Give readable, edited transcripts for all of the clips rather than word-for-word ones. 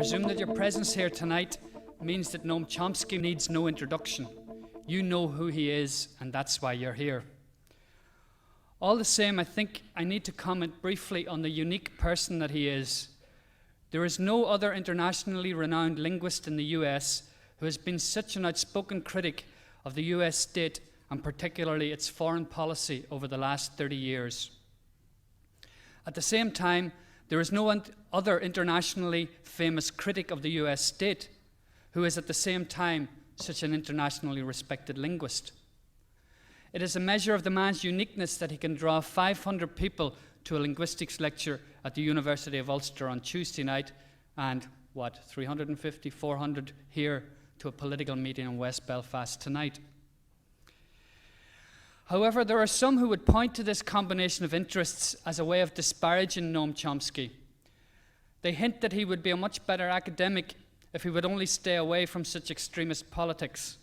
presume that your presence here tonight means that Noam Chomsky needs no introduction. You know who he is, and that's why you're here. All the same, I think I need to comment briefly on the unique person that he is. There is no other internationally renowned linguist in the US who has been such an outspoken critic of the US state and particularly its foreign policy over the last 30 years. At the same time, there is no other internationally famous critic of the US state who is at the same time such an internationally respected linguist. It is a measure of the man's uniqueness that he can draw 500 people to a linguistics lecture at the University of Ulster on Tuesday night and, 350, 400 here to a political meeting in West Belfast tonight. However, there are some who would point to this combination of interests as a way of disparaging Noam Chomsky. They hint that he would be a much better academic if he would only stay away from such extremist politics,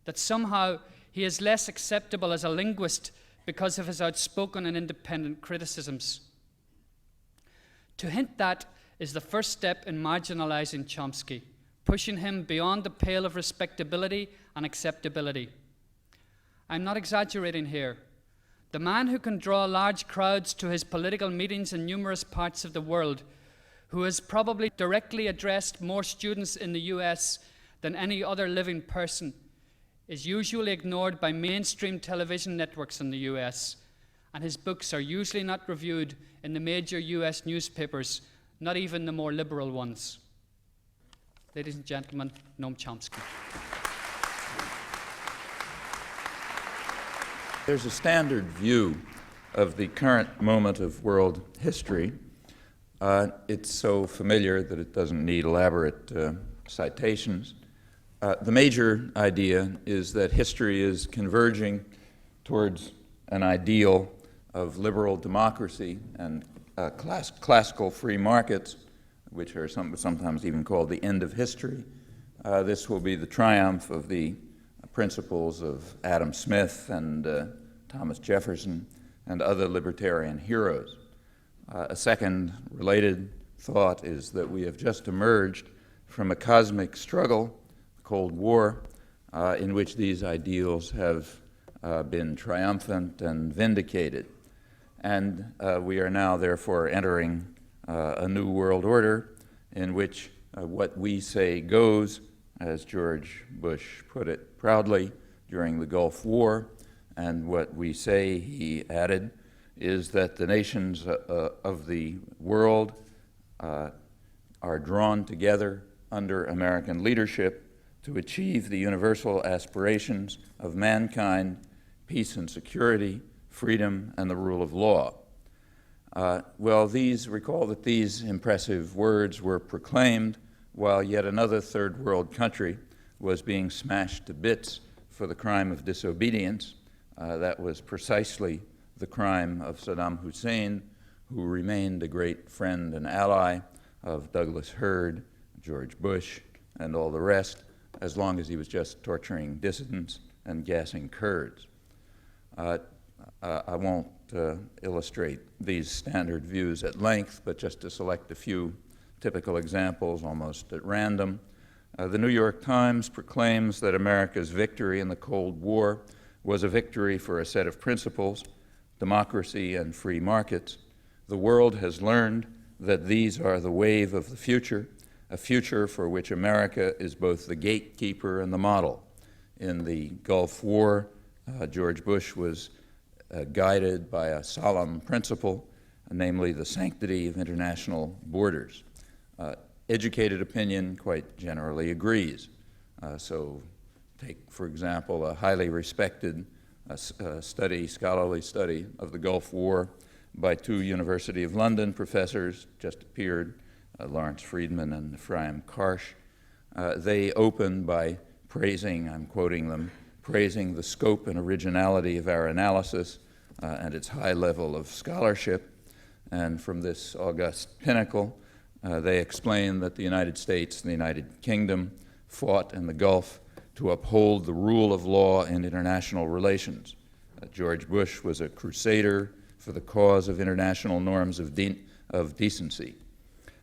that somehow he is less acceptable as a linguist because of his outspoken and independent criticisms. To hint that is the first step in marginalizing Chomsky, pushing him beyond the pale of respectability and acceptability. I'm not exaggerating here. The man who can draw large crowds to his political meetings in numerous parts of the world, who has probably directly addressed more students in the US than any other living person, is usually ignored by mainstream television networks in the US, and his books are usually not reviewed in the major US newspapers, not even the more liberal ones. Ladies and gentlemen, Noam Chomsky. There's a standard view of the current moment of world history. It's so familiar that it doesn't need elaborate citations. The major idea is that history is converging towards an ideal of liberal democracy and classical free markets, which are sometimes even called the end of history. This will be the triumph of the principles of Adam Smith and Thomas Jefferson and other libertarian heroes. A second related thought is that we have just emerged from a cosmic struggle, the Cold War, in which these ideals have been triumphant and vindicated. And we are now therefore entering a new world order in which what we say goes, as George Bush put it proudly during the Gulf War, and what we say, he added, is that the nations of the world are drawn together under American leadership to achieve the universal aspirations of mankind, peace and security, freedom, and the rule of law. Recall that these impressive words were proclaimed while yet another third world country was being smashed to bits for the crime of disobedience. That was precisely the crime of Saddam Hussein, who remained a great friend and ally of Douglas Hurd, George Bush, and all the rest, as long as he was just torturing dissidents and gassing Kurds. I won't illustrate these standard views at length, but just to select a few typical examples almost at random. The New York Times proclaims that America's victory in the Cold War was a victory for a set of principles, democracy and free markets. The world has learned that these are the wave of the future, a future for which America is both the gatekeeper and the model. In the Gulf War, George Bush was guided by a solemn principle, namely the sanctity of international borders. Educated opinion quite generally agrees. So take, for example, a highly respected scholarly study of the Gulf War by two University of London professors, just appeared, Lawrence Friedman and Ephraim Karsh. They open by praising, I'm quoting them, praising the scope and originality of our analysis and its high level of scholarship. And from this august pinnacle, they explain that the United States and the United Kingdom fought in the Gulf to uphold the rule of law in international relations. George Bush was a crusader for the cause of international norms of decency.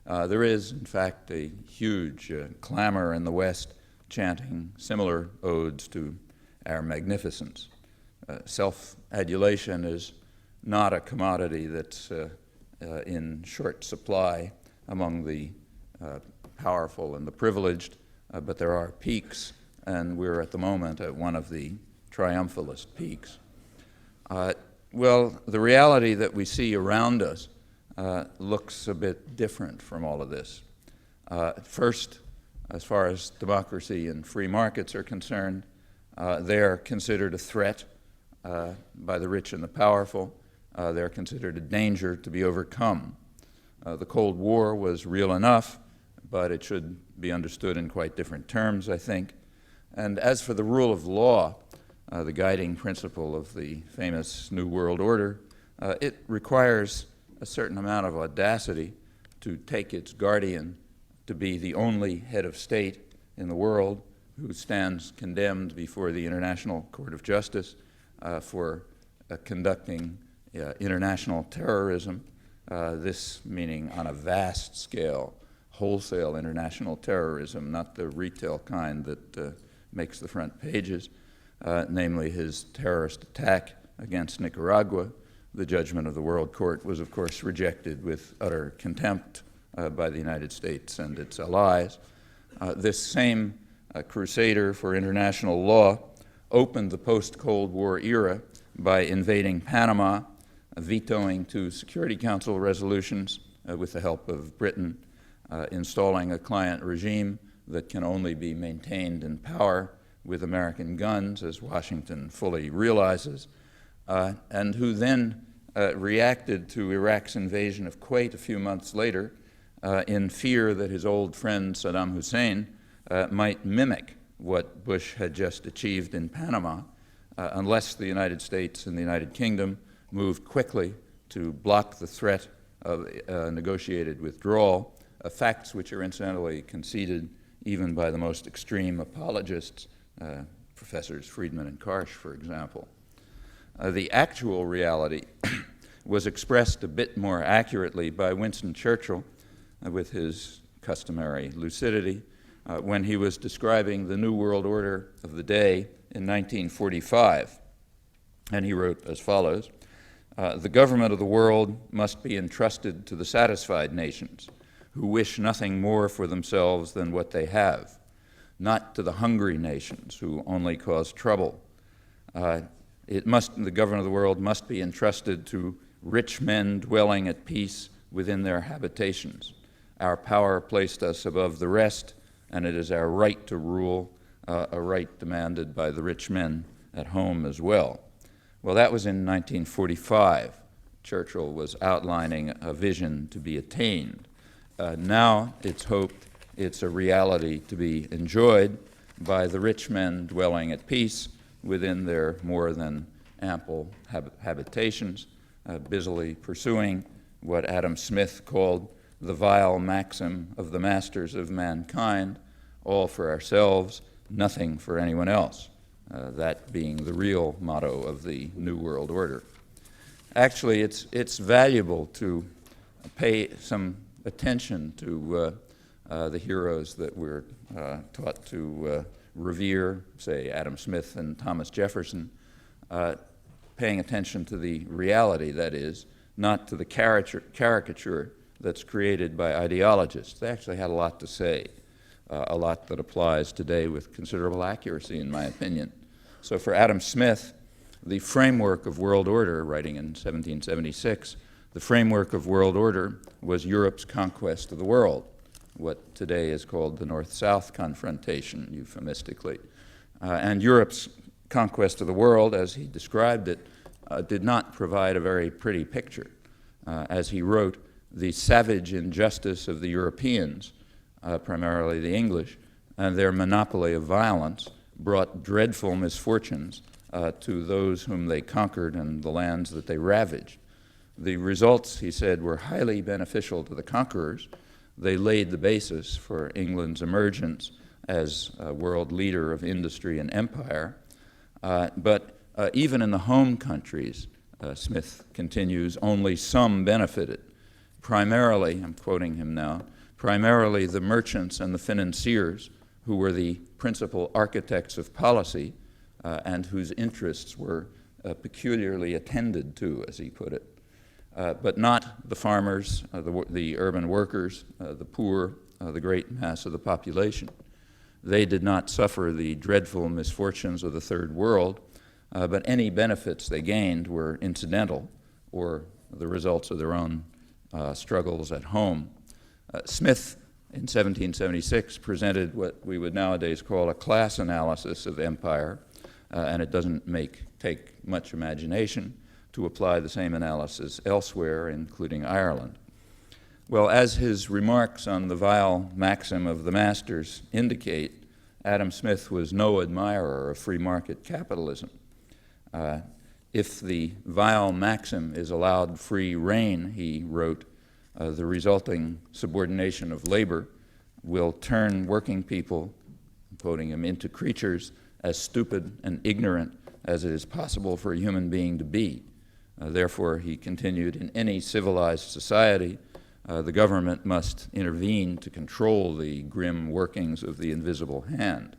There is, in fact, a huge clamor in the West chanting similar odes to our magnificence. Self-adulation is not a commodity that's in short supply among the powerful and the privileged, but there are peaks, and we're at the moment at one of the triumphalist peaks. Well, the reality that we see around us looks a bit different from all of this. First, as far as democracy and free markets are concerned, they're considered a threat by the rich and the powerful. They're considered a danger to be overcome. The Cold War was real enough, but it should be understood in quite different terms, I think. And as for the rule of law, the guiding principle of the famous New World Order, it requires a certain amount of audacity to take its guardian to be the only head of state in the world who stands condemned before the International Court of Justice for conducting international terrorism, this meaning on a vast scale, wholesale international terrorism, not the retail kind that makes the front pages, namely his terrorist attack against Nicaragua. The judgment of the World Court was, of course, rejected with utter contempt by the United States and its allies. This same crusader for international law opened the post-Cold War era by invading Panama, vetoing 2 Security Council resolutions with the help of Britain, installing a client regime that can only be maintained in power with American guns, as Washington fully realizes, and who then reacted to Iraq's invasion of Kuwait a few months later in fear that his old friend Saddam Hussein might mimic what Bush had just achieved in Panama unless the United States and the United Kingdom moved quickly to block the threat of negotiated withdrawal, facts which are incidentally conceded even by the most extreme apologists, Professors Friedman and Karsh, for example. The actual reality was expressed a bit more accurately by Winston Churchill with his customary lucidity when he was describing the New World Order of the day in 1945. And he wrote as follows, "The government of the world must be entrusted to the satisfied nations who wish nothing more for themselves than what they have, not to the hungry nations who only cause trouble. The government of the world must be entrusted to rich men dwelling at peace within their habitations. Our power placed us above the rest, and it is our right to rule, a right demanded by the rich men at home as well." Well, that was in 1945. Churchill was outlining a vision to be attained. Now it's hoped it's a reality to be enjoyed by the rich men dwelling at peace within their more than ample habitations, busily pursuing what Adam Smith called the vile maxim of the masters of mankind, all for ourselves, nothing for anyone else, that being the real motto of the New World Order. Actually, it's valuable to pay some attention to the heroes that we're taught to revere, say Adam Smith and Thomas Jefferson, paying attention to the reality, that is, not to the caricature that's created by ideologists. They actually had a lot to say, a lot that applies today with considerable accuracy, in my opinion. So for Adam Smith, the framework of world order, writing in 1776, the framework of world order was Europe's conquest of the world, what today is called the North-South confrontation, euphemistically. And Europe's conquest of the world, as he described it, did not provide a very pretty picture. As he wrote, the savage injustice of the Europeans, primarily the English, and their monopoly of violence brought dreadful misfortunes to those whom they conquered and the lands that they ravaged. The results, he said, were highly beneficial to the conquerors. They laid the basis for England's emergence as a world leader of industry and empire. But even in the home countries, Smith continues, only some benefited. Primarily, I'm quoting him now, primarily the merchants and the financiers, who were the principal architects of policy and whose interests were peculiarly attended to, as he put it, but not the farmers, the urban workers, the poor, the great mass of the population. They did not suffer the dreadful misfortunes of the Third World, but any benefits they gained were incidental or the results of their own struggles at home. Smith, in 1776, presented what we would nowadays call a class analysis of empire, and it doesn't take much imagination to apply the same analysis elsewhere, including Ireland. Well, as his remarks on the vile maxim of the masters indicate, Adam Smith was no admirer of free market capitalism. If the vile maxim is allowed free rein, he wrote, the resulting subordination of labor will turn working people, quoting him, into creatures as stupid and ignorant as it is possible for a human being to be. Therefore, he continued, in any civilized society, the government must intervene to control the grim workings of the invisible hand.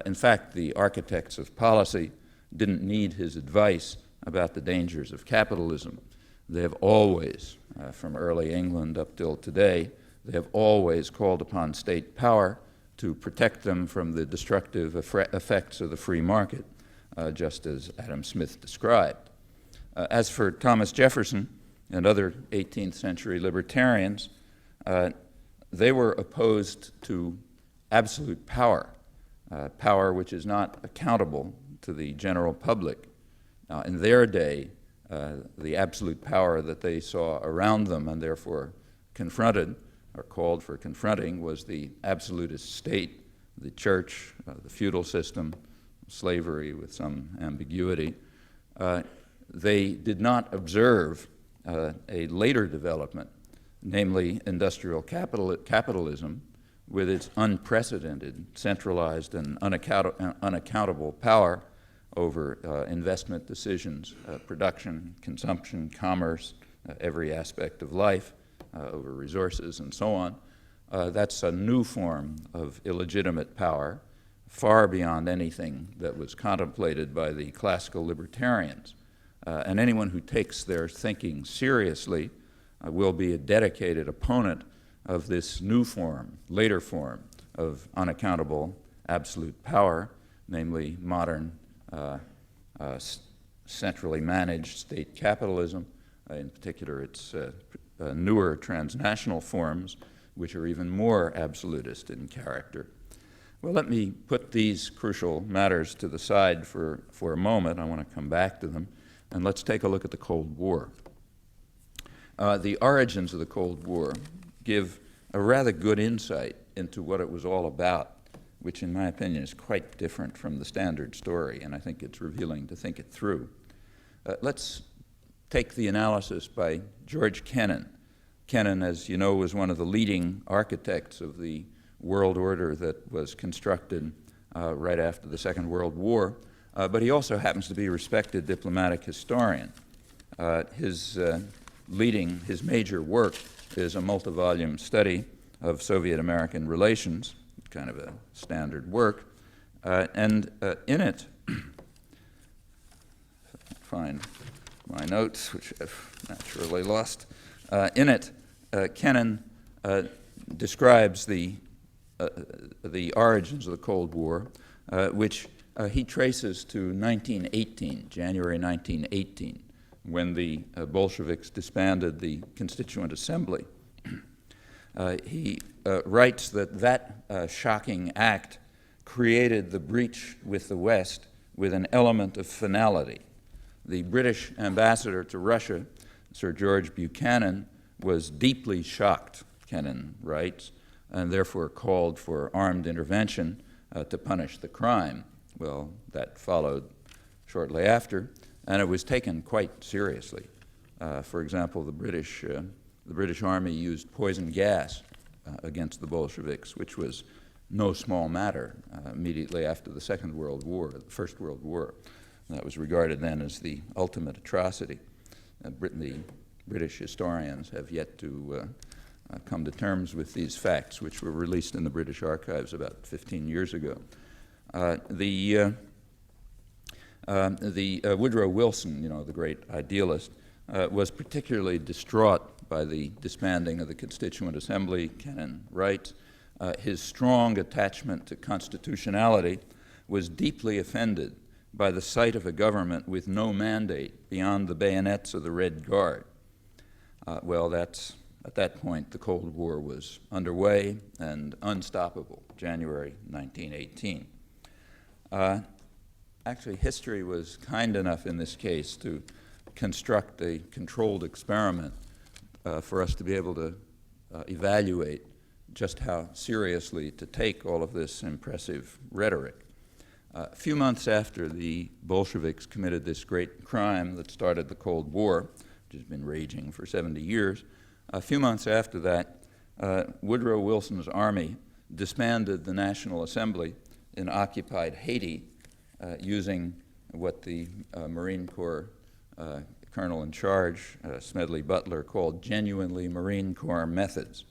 In fact, the architects of policy didn't need his advice about the dangers of capitalism. They have always, from early England up till today, they have always called upon state power to protect them from the destructive effects of the free market, just as Adam Smith described. As for Thomas Jefferson and other 18th century libertarians, they were opposed to absolute power, power which is not accountable to the general public. Now, in their day, the absolute power that they saw around them and therefore confronted or called for confronting was the absolutist state, the church, the feudal system, slavery with some ambiguity. They did not observe a later development, namely industrial capitalism, with its unprecedented, centralized, and unaccountable power over investment decisions, production, consumption, commerce, every aspect of life, over resources, and so on. That's a new form of illegitimate power, far beyond anything that was contemplated by the classical libertarians. And anyone who takes their thinking seriously will be a dedicated opponent of this new form, later form of unaccountable absolute power, namely modern centrally managed state capitalism, in particular its newer transnational forms, which are even more absolutist in character. Well, let me put these crucial matters to the side for a moment. I want to come back to them. And let's take a look at the Cold War. The origins of the Cold War give a rather good insight into what it was all about, which in my opinion is quite different from the standard story, and I think it's revealing to think it through. Let's take the analysis by George Kennan. Kennan, as you know, was one of the leading architects of the world order that was constructed right after the Second World War, but he also happens to be a respected diplomatic historian. His major work is a multi-volume study of Soviet-American relations, kind of a standard work, and in it, find my notes, which I've naturally lost. In it, Kennan describes the origins of the Cold War, which he traces to 1918, January 1918, when the Bolsheviks disbanded the Constituent Assembly. He writes that shocking act created the breach with the West with an element of finality. The British ambassador to Russia, Sir George Buchanan, was deeply shocked, Kennan writes, and therefore called for armed intervention to punish the crime. Well, that followed shortly after, and it was taken quite seriously. For example, the British Army used poison gas against the Bolsheviks, which was no small matter immediately after the Second World War, the First World War. That was regarded then as the ultimate atrocity. The British historians have yet to come to terms with these facts, which were released in the British archives about 15 years ago. Woodrow Wilson, the great idealist, was particularly distraught by the disbanding of the Constituent Assembly. Kennan writes, his strong attachment to constitutionality was deeply offended by the sight of a government with no mandate beyond the bayonets of the Red Guard. At that point, the Cold War was underway and unstoppable, January 1918. Actually, history was kind enough in this case to construct a controlled experiment for us to be able to evaluate just how seriously to take all of this impressive rhetoric. A few months after the Bolsheviks committed this great crime that started the Cold War, which has been raging for 70 years, a few months after that, Woodrow Wilson's army disbanded the National Assembly in occupied Haiti using what the Marine Corps colonel in charge, Smedley Butler, called genuinely Marine Corps methods.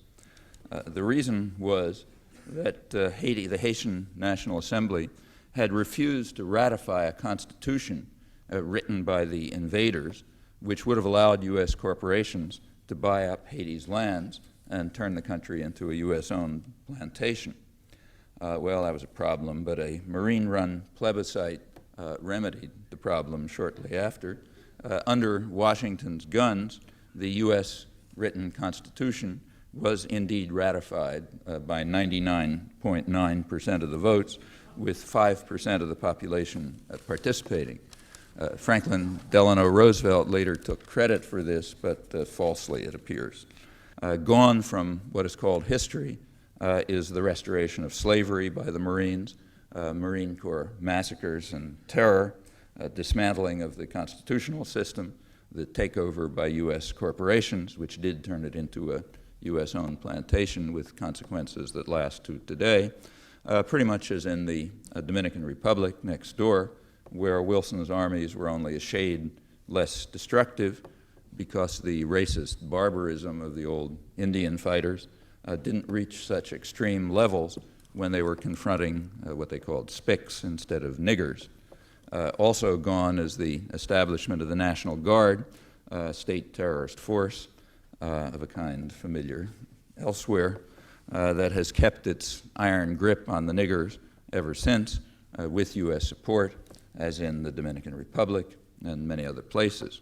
The reason was that the Haitian National Assembly had refused to ratify a constitution written by the invaders, which would have allowed U.S. corporations to buy up Haiti's lands and turn the country into a U.S.-owned plantation. That was a problem, but a Marine-run plebiscite remedied the problem shortly after. Under Washington's guns, the U.S.-written Constitution was indeed ratified by 99.9% of the votes, with 5% of the population participating. Franklin Delano Roosevelt later took credit for this, but falsely, it appears. Gone from what is called history is the restoration of slavery by the Marines, Marine Corps massacres and terror, dismantling of the constitutional system, the takeover by U.S. corporations, which did turn it into a U.S.-owned plantation with consequences that last to today, pretty much as in the Dominican Republic next door, where Wilson's armies were only a shade less destructive because the racist barbarism of the old Indian fighters didn't reach such extreme levels when they were confronting what they called spics instead of niggers. Also gone is the establishment of the National Guard, state terrorist force of a kind familiar elsewhere, that has kept its iron grip on the niggers ever since, with U.S. support, as in the Dominican Republic and many other places.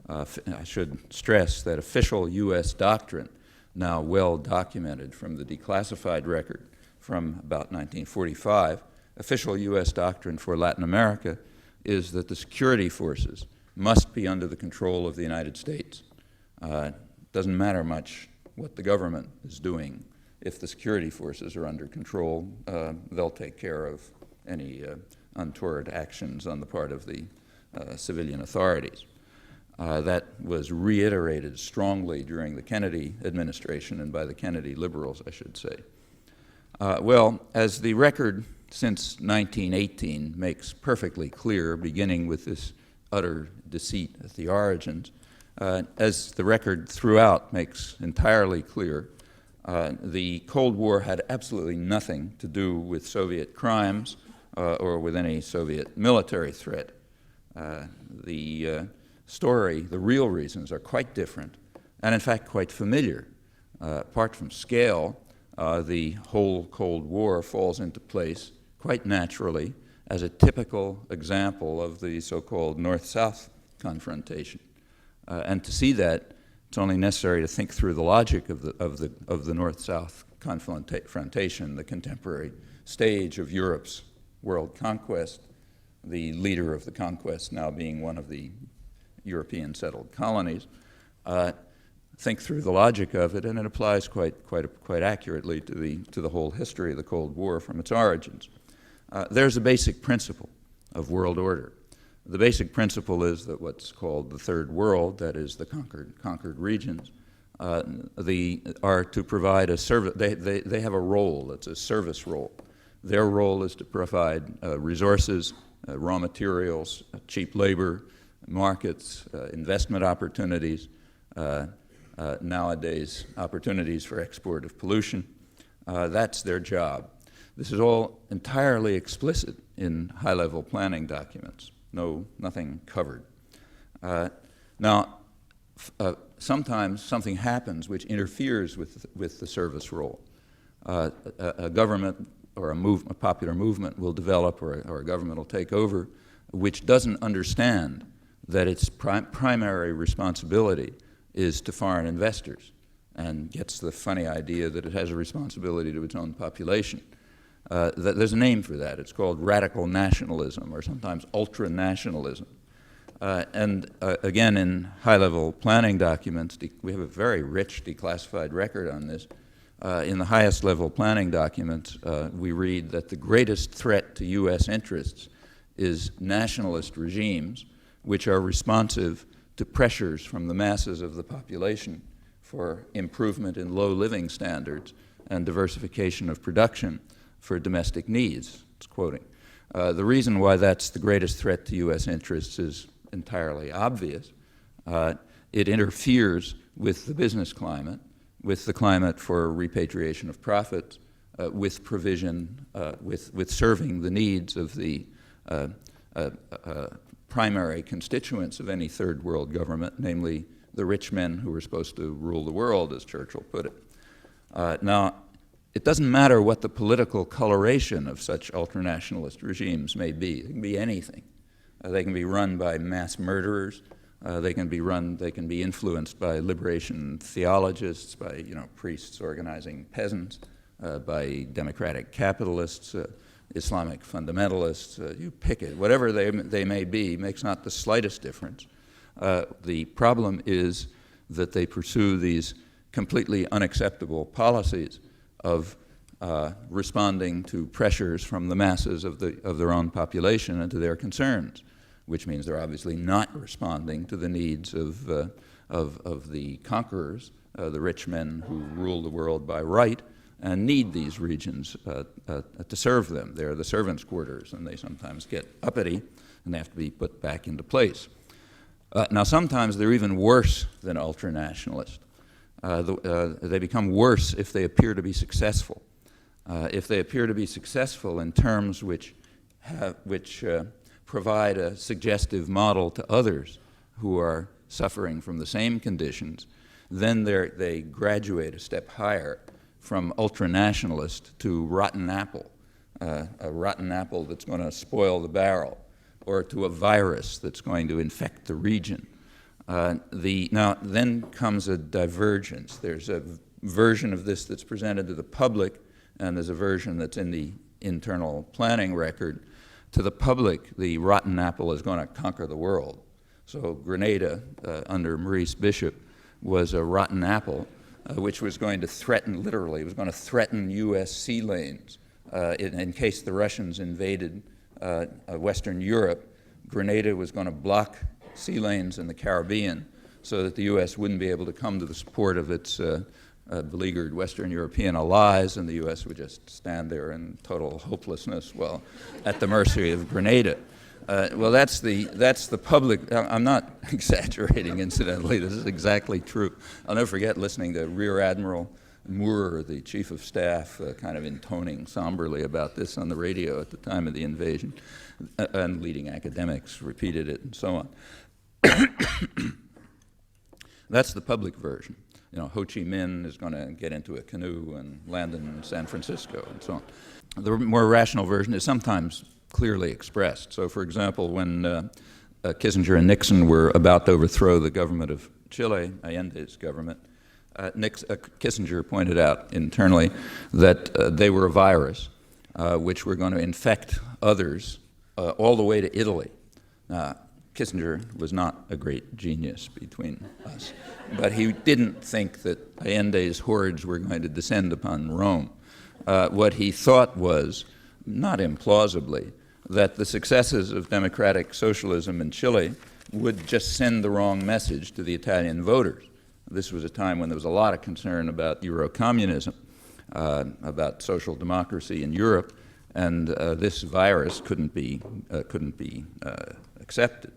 I should stress that official U.S. doctrine, now well documented from the declassified record from about 1945, official U.S. doctrine for Latin America is that the security forces must be under the control of the United States. Doesn't matter much what the government is doing. If the security forces are under control, they'll take care of any untoward actions on the part of the civilian authorities. That was reiterated strongly during the Kennedy administration and by the Kennedy liberals, I should say. As the record since 1918 makes perfectly clear, beginning with this utter deceit at the origins, as the record throughout makes entirely clear, the Cold War had absolutely nothing to do with Soviet crimes or with any Soviet military threat. The story, the real reasons are quite different and in fact quite familiar. Apart from scale, the whole Cold War falls into place quite naturally as a typical example of the so-called North-South confrontation. And to see that, it's only necessary to think through the logic of the North-South confrontation, the contemporary stage of Europe's world conquest, the leader of the conquest now being one of the European settled colonies. Think through the logic of it, and it applies quite accurately to the whole history of the Cold War from its origins. There's a basic principle of world order. The basic principle is that what's called the Third World, that is the conquered regions, are to provide a service. They have a role. It's a service role. Their role is to provide resources, raw materials, cheap labor, markets, investment opportunities, nowadays opportunities for export of pollution. That's their job. This is all entirely explicit in high-level planning documents. Nothing covered. Now, sometimes something happens which interferes with the service role. A government or a popular movement will develop, or a government will take over, which doesn't understand that its primary responsibility is to foreign investors, and gets the funny idea that it has a responsibility to its own population. There's a name for that. It's called radical nationalism, or sometimes ultra-nationalism. Again, in high-level planning documents, we have a very rich declassified record on this. In the highest level planning documents, we read that the greatest threat to U.S. interests is nationalist regimes which are responsive to pressures from the masses of the population for improvement in low living standards and diversification of production for domestic needs, it's quoting. The reason why that's the greatest threat to U.S. interests is entirely obvious. It interferes with the business climate, with the climate for repatriation of profits, with provision, with serving the needs of the primary constituents of any third world government, namely the rich men who are supposed to rule the world, as Churchill put it. Now, it doesn't matter what the political coloration of such ultranationalist regimes may be. It can be anything. They can be run by mass murderers. They can be influenced by liberation theologists, by priests organizing peasants, by democratic capitalists, Islamic fundamentalists. You pick it. Whatever they may be makes not the slightest difference. The problem is that they pursue these completely unacceptable policies of responding to pressures from the masses of their own population and to their concerns, which means they're obviously not responding to the needs of the conquerors, the rich men who rule the world by right and need these regions to serve them. They're the servants' quarters, and they sometimes get uppity, and they have to be put back into place. Now, sometimes they're even worse than ultranationalists. They become worse if they appear to be successful. If they appear to be successful in terms which provide a suggestive model to others who are suffering from the same conditions, then they graduate a step higher from ultranationalist to rotten apple, a rotten apple that's going to spoil the barrel, or to a virus that's going to infect the region. Now, then comes a divergence. There's a version of this that's presented to the public, and there's a version that's in the internal planning record. To the public, the rotten apple is going to conquer the world. So Grenada, under Maurice Bishop, was a rotten apple, which was going to threaten, literally, it was going to threaten U.S. sea lanes. In case the Russians invaded Western Europe, Grenada was going to block sea lanes in the Caribbean so that the U.S. wouldn't be able to come to the support of its beleaguered Western European allies, and the U.S. would just stand there in total hopelessness, well, at the mercy of Grenada. Well, that's the public. I'm not exaggerating, incidentally. This is exactly true. I'll never forget listening to Rear Admiral Moore, the chief of staff, kind of intoning somberly about this on the radio at the time of the invasion, and leading academics repeated it and so on. That's the public version. Ho Chi Minh is going to get into a canoe and land in San Francisco and so on. The more rational version is sometimes clearly expressed. So, for example, when Kissinger and Nixon were about to overthrow the government of Chile, Allende's government, Kissinger pointed out internally that they were a virus which were going to infect others all the way to Italy. Kissinger was not a great genius between us, but he didn't think that Allende's hordes were going to descend upon Rome. What he thought was, not implausibly, that the successes of democratic socialism in Chile would just send the wrong message to the Italian voters. This was a time when there was a lot of concern about Euro-communism, about social democracy in Europe, and this virus couldn't be accepted.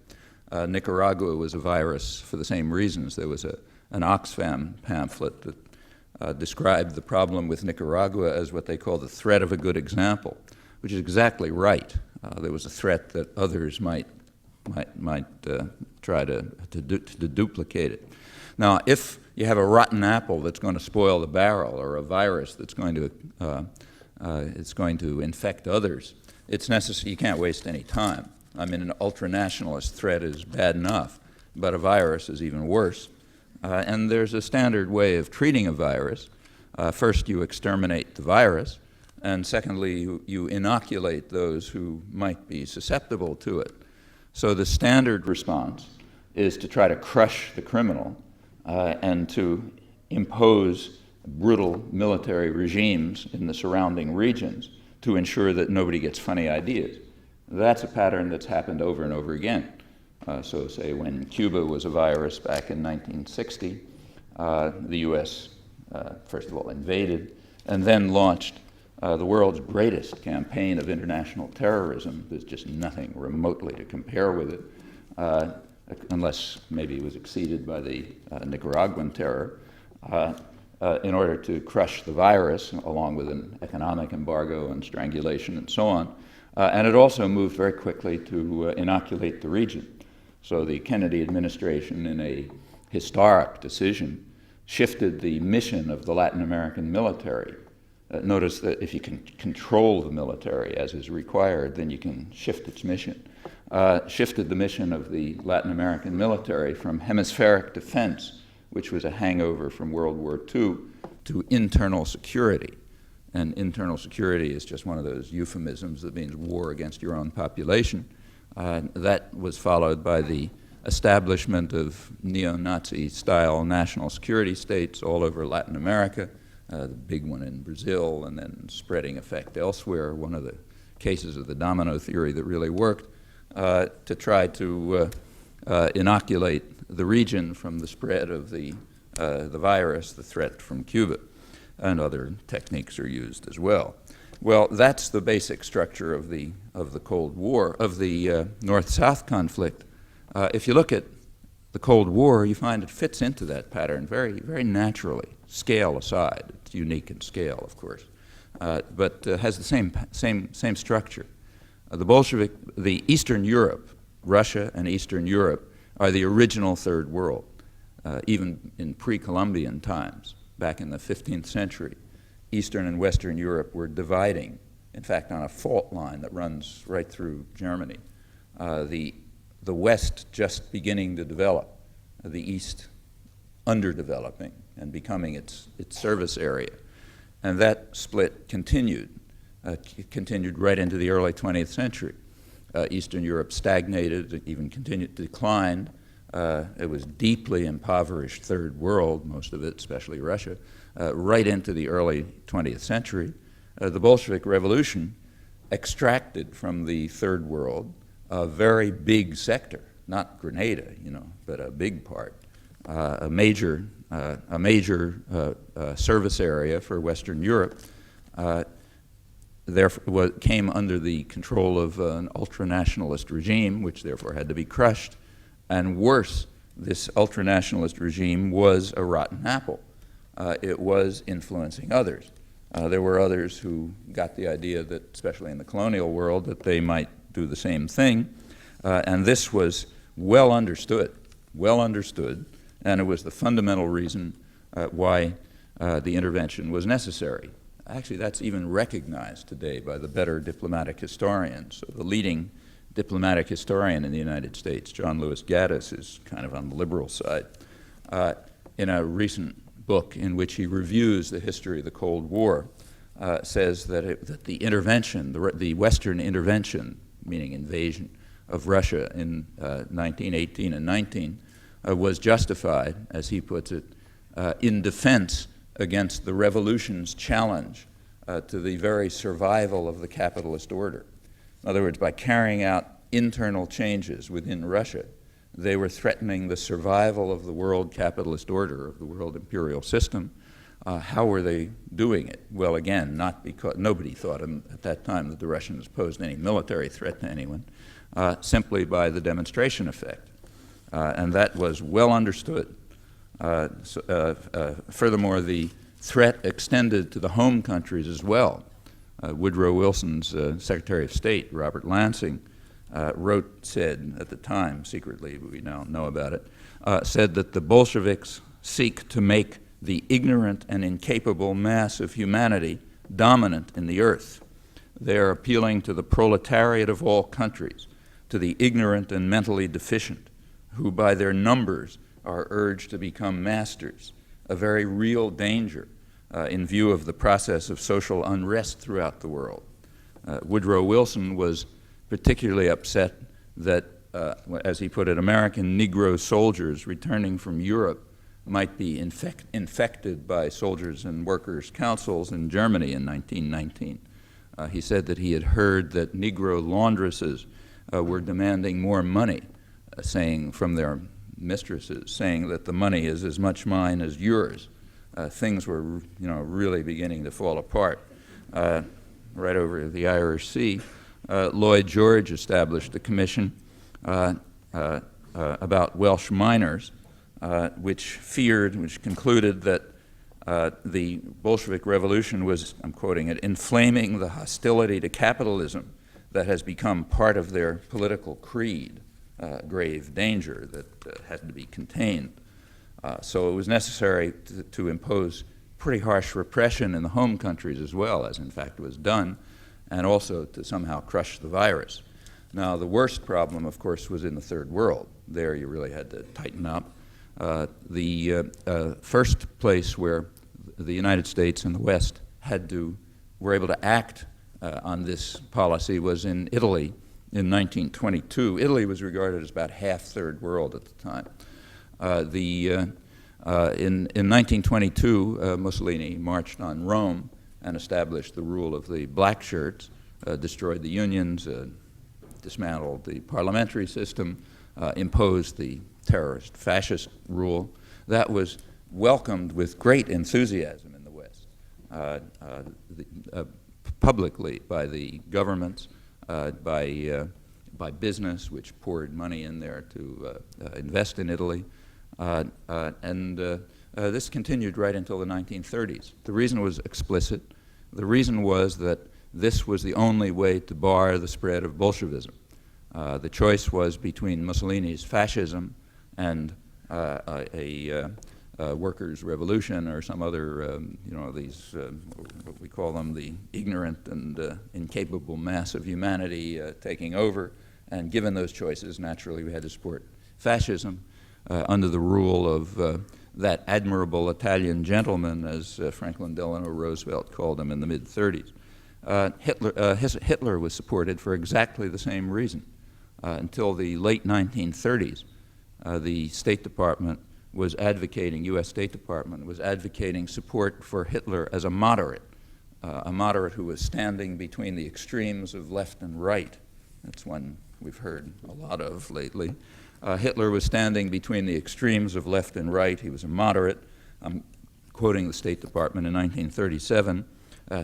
Nicaragua was a virus for the same reasons. There was an Oxfam pamphlet that described the problem with Nicaragua as what they call the threat of a good example, which is exactly right. There was a threat that others might try to duplicate it. Now, if you have a rotten apple that's going to spoil the barrel, or a virus that's going to infect others, it's necessary. You can't waste any time. I mean, an ultranationalist threat is bad enough, but a virus is even worse. And there's a standard way of treating a virus. First, you exterminate the virus, and secondly, you inoculate those who might be susceptible to it. So the standard response is to try to crush the criminal and to impose brutal military regimes in the surrounding regions to ensure that nobody gets funny ideas. That's a pattern that's happened over and over again. So say when Cuba was a virus back in 1960, the US, first of all, invaded and then launched the world's greatest campaign of international terrorism. There's just nothing remotely to compare with it, unless maybe it was exceeded by the Nicaraguan terror, in order to crush the virus, along with an economic embargo and strangulation and so on. And it also moved very quickly to inoculate the region. So the Kennedy administration, in a historic decision, shifted the mission of the Latin American military. Notice that if you can control the military as is required, then you can shift its mission. Shifted the mission of the Latin American military from hemispheric defense, which was a hangover from World War II, to internal security. And internal security is just one of those euphemisms that means war against your own population. That was followed by the establishment of neo-Nazi style national security states all over Latin America, the big one in Brazil, and then spreading effect elsewhere, one of the cases of the domino theory that really worked, to try to inoculate the region from the spread of the virus, the threat from Cuba. And other techniques are used as well. Well, that's the basic structure of the Cold War, of the North-South conflict. If you look at the Cold War, you find it fits into that pattern very, very naturally, scale aside. It's unique in scale, of course, but has the same structure. The Eastern Europe, Russia and Eastern Europe, are the original Third World, even in pre-Columbian times. Back in the 15th century, Eastern and Western Europe were dividing, in fact, on a fault line that runs right through Germany. The West just beginning to develop, the East underdeveloping and becoming its service area. And that split continued right into the early 20th century. Eastern Europe stagnated, even continued to decline. It was deeply impoverished Third World, most of it, especially Russia, right into the early 20th century. The Bolshevik Revolution extracted from the Third World a very big sector, not Grenada, but a big part, a major service area for Western Europe. Therefore, came under the control of an ultranationalist regime, which therefore had to be crushed. And worse, this ultranationalist regime was a rotten apple. It was influencing others. There were others who got the idea that, especially in the colonial world, that they might do the same thing. And this was well understood, and it was the fundamental reason why the intervention was necessary. Actually, that's even recognized today by the better diplomatic historians. So the leading diplomatic historian in the United States, John Lewis Gaddis, is kind of on the liberal side, in a recent book in which he reviews the history of the Cold War, says that the intervention, the Western intervention, meaning invasion of Russia in 1918 and 19, was justified, as he puts it, in defense against the revolution's challenge to the very survival of the capitalist order. In other words, by carrying out internal changes within Russia, they were threatening the survival of the world capitalist order, of the world imperial system. How were they doing it? Well, again, not because nobody thought at that time that the Russians posed any military threat to anyone, simply by the demonstration effect. And that was well understood. Furthermore, the threat extended to the home countries as well. Woodrow Wilson's Secretary of State, Robert Lansing, said at the time, secretly, but we now know about it, said that the Bolsheviks seek to make the ignorant and incapable mass of humanity dominant in the earth. They are appealing to the proletariat of all countries, to the ignorant and mentally deficient, who by their numbers are urged to become masters, a very real danger in view of the process of social unrest throughout the world. Woodrow Wilson was particularly upset that, as he put it, American Negro soldiers returning from Europe might be infected by soldiers and workers' councils in Germany in 1919. He said that he had heard that Negro laundresses were demanding more money, saying from their mistresses, saying that the money is as much mine as yours. Things were, really beginning to fall apart. Right over the Irish Sea, Lloyd George established a commission about Welsh miners, which concluded that the Bolshevik Revolution was, I'm quoting it, inflaming the hostility to capitalism that has become part of their political creed, grave danger that had to be contained. So it was necessary to impose pretty harsh repression in the home countries as well, as in fact was done, and also to somehow crush the virus. Now, the worst problem, of course, was in the Third World. There you really had to tighten up. The first place where the United States and the West were able to act on this policy was in Italy in 1922. Italy was regarded as about half Third World at the time. In 1922, Mussolini marched on Rome and established the rule of the black shirts, destroyed the unions, dismantled the parliamentary system, imposed the terrorist fascist rule. That was welcomed with great enthusiasm in the West, publicly by the governments, by business, which poured money in there to invest in Italy. This continued right until the 1930s. The reason was explicit. The reason was that this was the only way to bar the spread of Bolshevism. The choice was between Mussolini's fascism and a workers' revolution or some other, these, what we call them, the ignorant and incapable mass of humanity taking over. And given those choices, naturally, we had to support fascism under the rule of that admirable Italian gentleman, as Franklin Delano Roosevelt called him in the mid-30s. Hitler was supported for exactly the same reason. Until the late 1930s, the State Department was advocating, U.S. State Department was advocating support for Hitler as a moderate who was standing between the extremes of left and right. That's one we've heard a lot of lately. Hitler was standing between the extremes of left and right. He was a moderate. I'm quoting the State Department in 1937.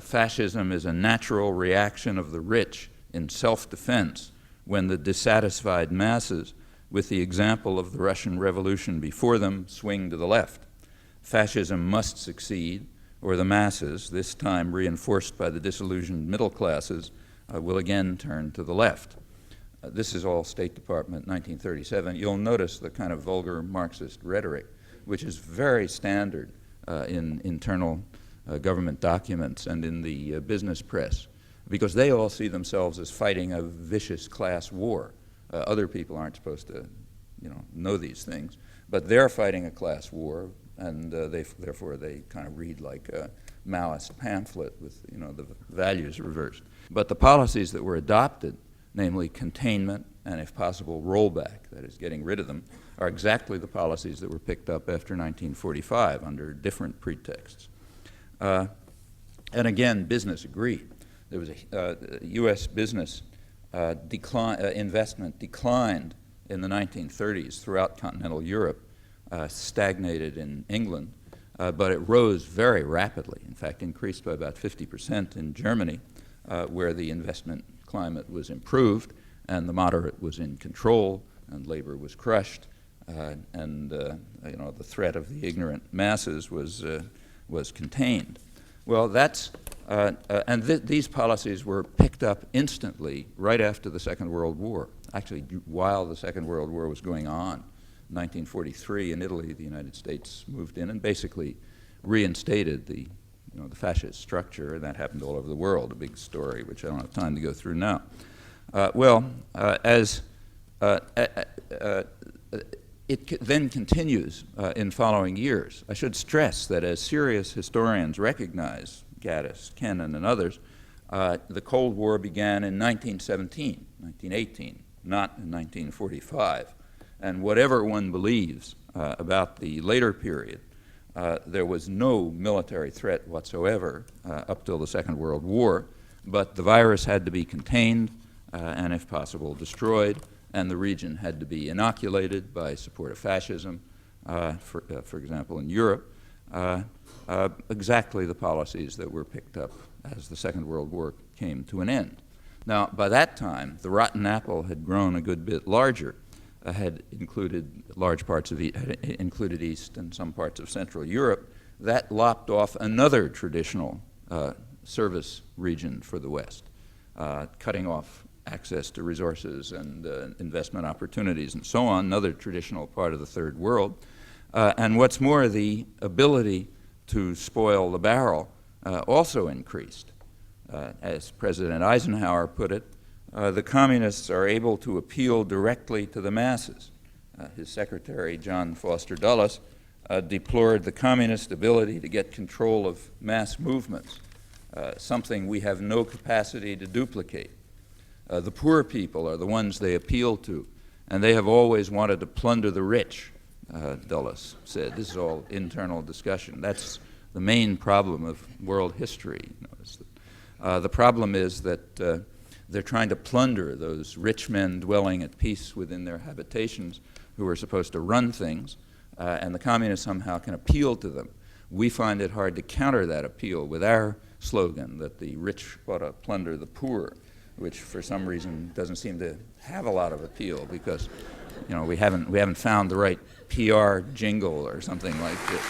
Fascism is a natural reaction of the rich in self-defense when the dissatisfied masses, with the example of the Russian Revolution before them, swing to the left. Fascism must succeed, or the masses, this time reinforced by the disillusioned middle classes, will again turn to the left. This is all State Department, 1937. You'll notice the kind of vulgar Marxist rhetoric, which is very standard in internal government documents and in the business press, because they all see themselves as fighting a vicious class war. Other people aren't supposed to, know these things, but they're fighting a class war, and therefore they kind of read like a Maoist pamphlet with, the values reversed. But the policies that were adopted, namely containment and, if possible, rollback, that is, getting rid of them, are exactly the policies that were picked up after 1945 under different pretexts. And again, business agreed. There was U.S. business investment declined in the 1930s throughout continental Europe, stagnated in England, but it rose very rapidly. In fact, increased by about 50% in Germany, where the investment climate was improved and the moderate was in control and labor was crushed. and the threat of the ignorant masses was contained. Well, these policies were picked up instantly right after the Second World War. Actually, while the Second World War was going on, 1943 in Italy, the United States moved in and basically reinstated the fascist structure, and that happened all over the world, a big story which I don't have time to go through now. It then continues in following years. I should stress that as serious historians recognize, Gaddis, Kennan, and others, the Cold War began in 1917, 1918, not in 1945. And whatever one believes about the later period, there was no military threat whatsoever up till the Second World War, but the virus had to be contained and, if possible, destroyed, and the region had to be inoculated by support of fascism, for example, in Europe, exactly the policies that were picked up as the Second World War came to an end. Now, by that time, the rotten apple had grown a good bit larger, had included large parts of included East and some parts of Central Europe. That lopped off another traditional service region for the West, cutting off access to resources and investment opportunities and so on, another traditional part of the Third World. And what's more, the ability to spoil the barrel also increased. As President Eisenhower put it, the communists are able to appeal directly to the masses. His secretary, John Foster Dulles, deplored the communist ability to get control of mass movements, something we have no capacity to duplicate. The poor people are the ones they appeal to, and they have always wanted to plunder the rich, Dulles said. This is all internal discussion. That's the main problem of world history. The problem is that they're trying to plunder those rich men dwelling at peace within their habitations who are supposed to run things, and the communists somehow can appeal to them. We find it hard to counter that appeal with our slogan that the rich ought to plunder the poor, which for some reason doesn't seem to have a lot of appeal because we haven't found the right PR jingle or something like this.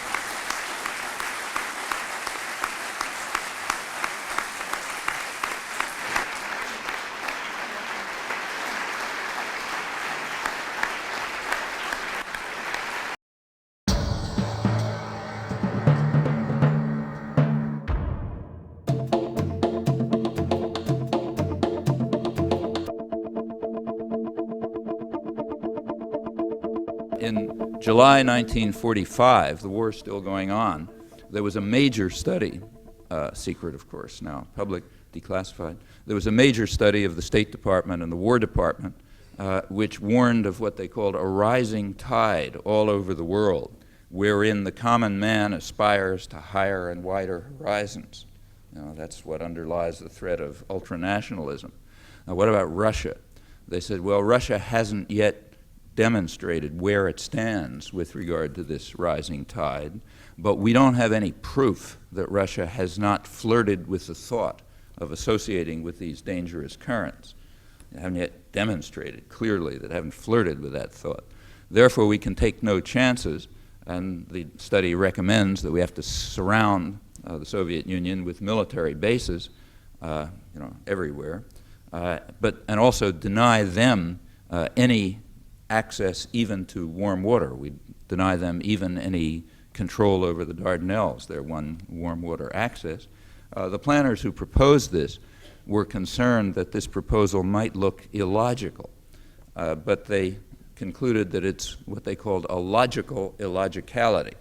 In July 1945, the war still going on, there was a major study, secret of course now, public, declassified. There was a major study of the State Department and the War Department which warned of what they called a rising tide all over the world, wherein the common man aspires to higher and wider horizons. That's what underlies the threat of ultranationalism. Now, what about Russia? They said, well, Russia hasn't yet demonstrated where it stands with regard to this rising tide, but we don't have any proof that Russia has not flirted with the thought of associating with these dangerous currents. They haven't yet demonstrated clearly that they haven't flirted with that thought. Therefore, we can take no chances, and the study recommends that we have to surround the Soviet Union with military bases, everywhere, and also deny them any access even to warm water. We deny them even any control over the Dardanelles, their one warm water access. The planners who proposed this were concerned that this proposal might look illogical, but they concluded that it's what they called a logical illogicality.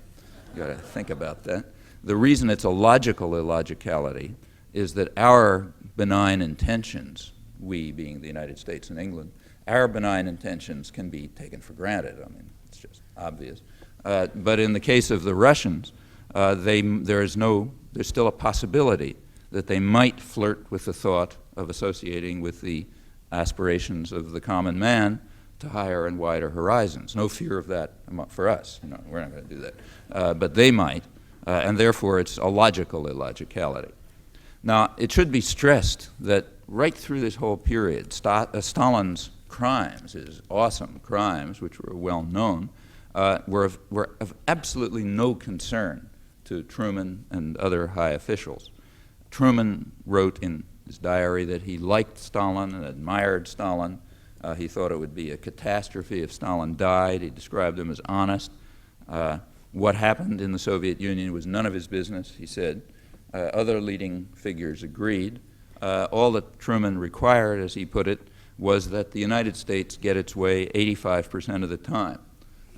You got to think about that. The reason it's a logical illogicality is that our benign intentions, we being the United States and England, our benign intentions can be taken for granted. I mean, it's just obvious. But in the case of the Russians, there's still a possibility that they might flirt with the thought of associating with the aspirations of the common man to higher and wider horizons. No fear of that for us. We're not going to do that. But they might, and therefore it's a logical illogicality. Now, it should be stressed that right through this whole period, Stalin's crimes, his awesome crimes, which were well known, were of absolutely no concern to Truman and other high officials. Truman wrote in his diary that he liked Stalin and admired Stalin. He thought it would be a catastrophe if Stalin died. He described him as honest. What happened in the Soviet Union was none of his business, he said. Other leading figures agreed. All that Truman required, as he put it, was that the United States get its way 85% of the time.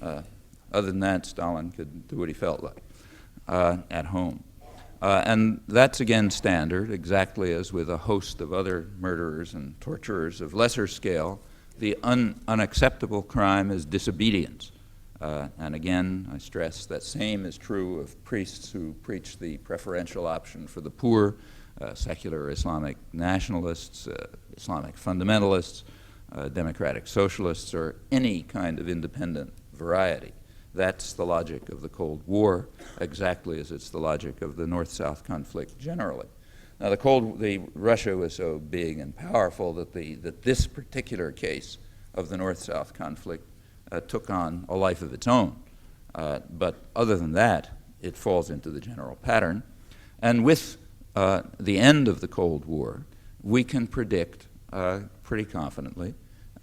Other than that, Stalin could do what he felt like at home. And that's, again, standard, exactly as with a host of other murderers and torturers of lesser scale. The unacceptable crime is disobedience. And again, I stress that same is true of priests who preach the preferential option for the poor, secular Islamic nationalists, Islamic fundamentalists, democratic socialists, or any kind of independent variety. That's the logic of the Cold War, exactly as it's the logic of the North-South conflict generally. Now, Russia was so big and powerful that this particular case of the North-South conflict took on a life of its own. But other than that, it falls into the general pattern. And with the end of the Cold War, we can predict pretty confidently,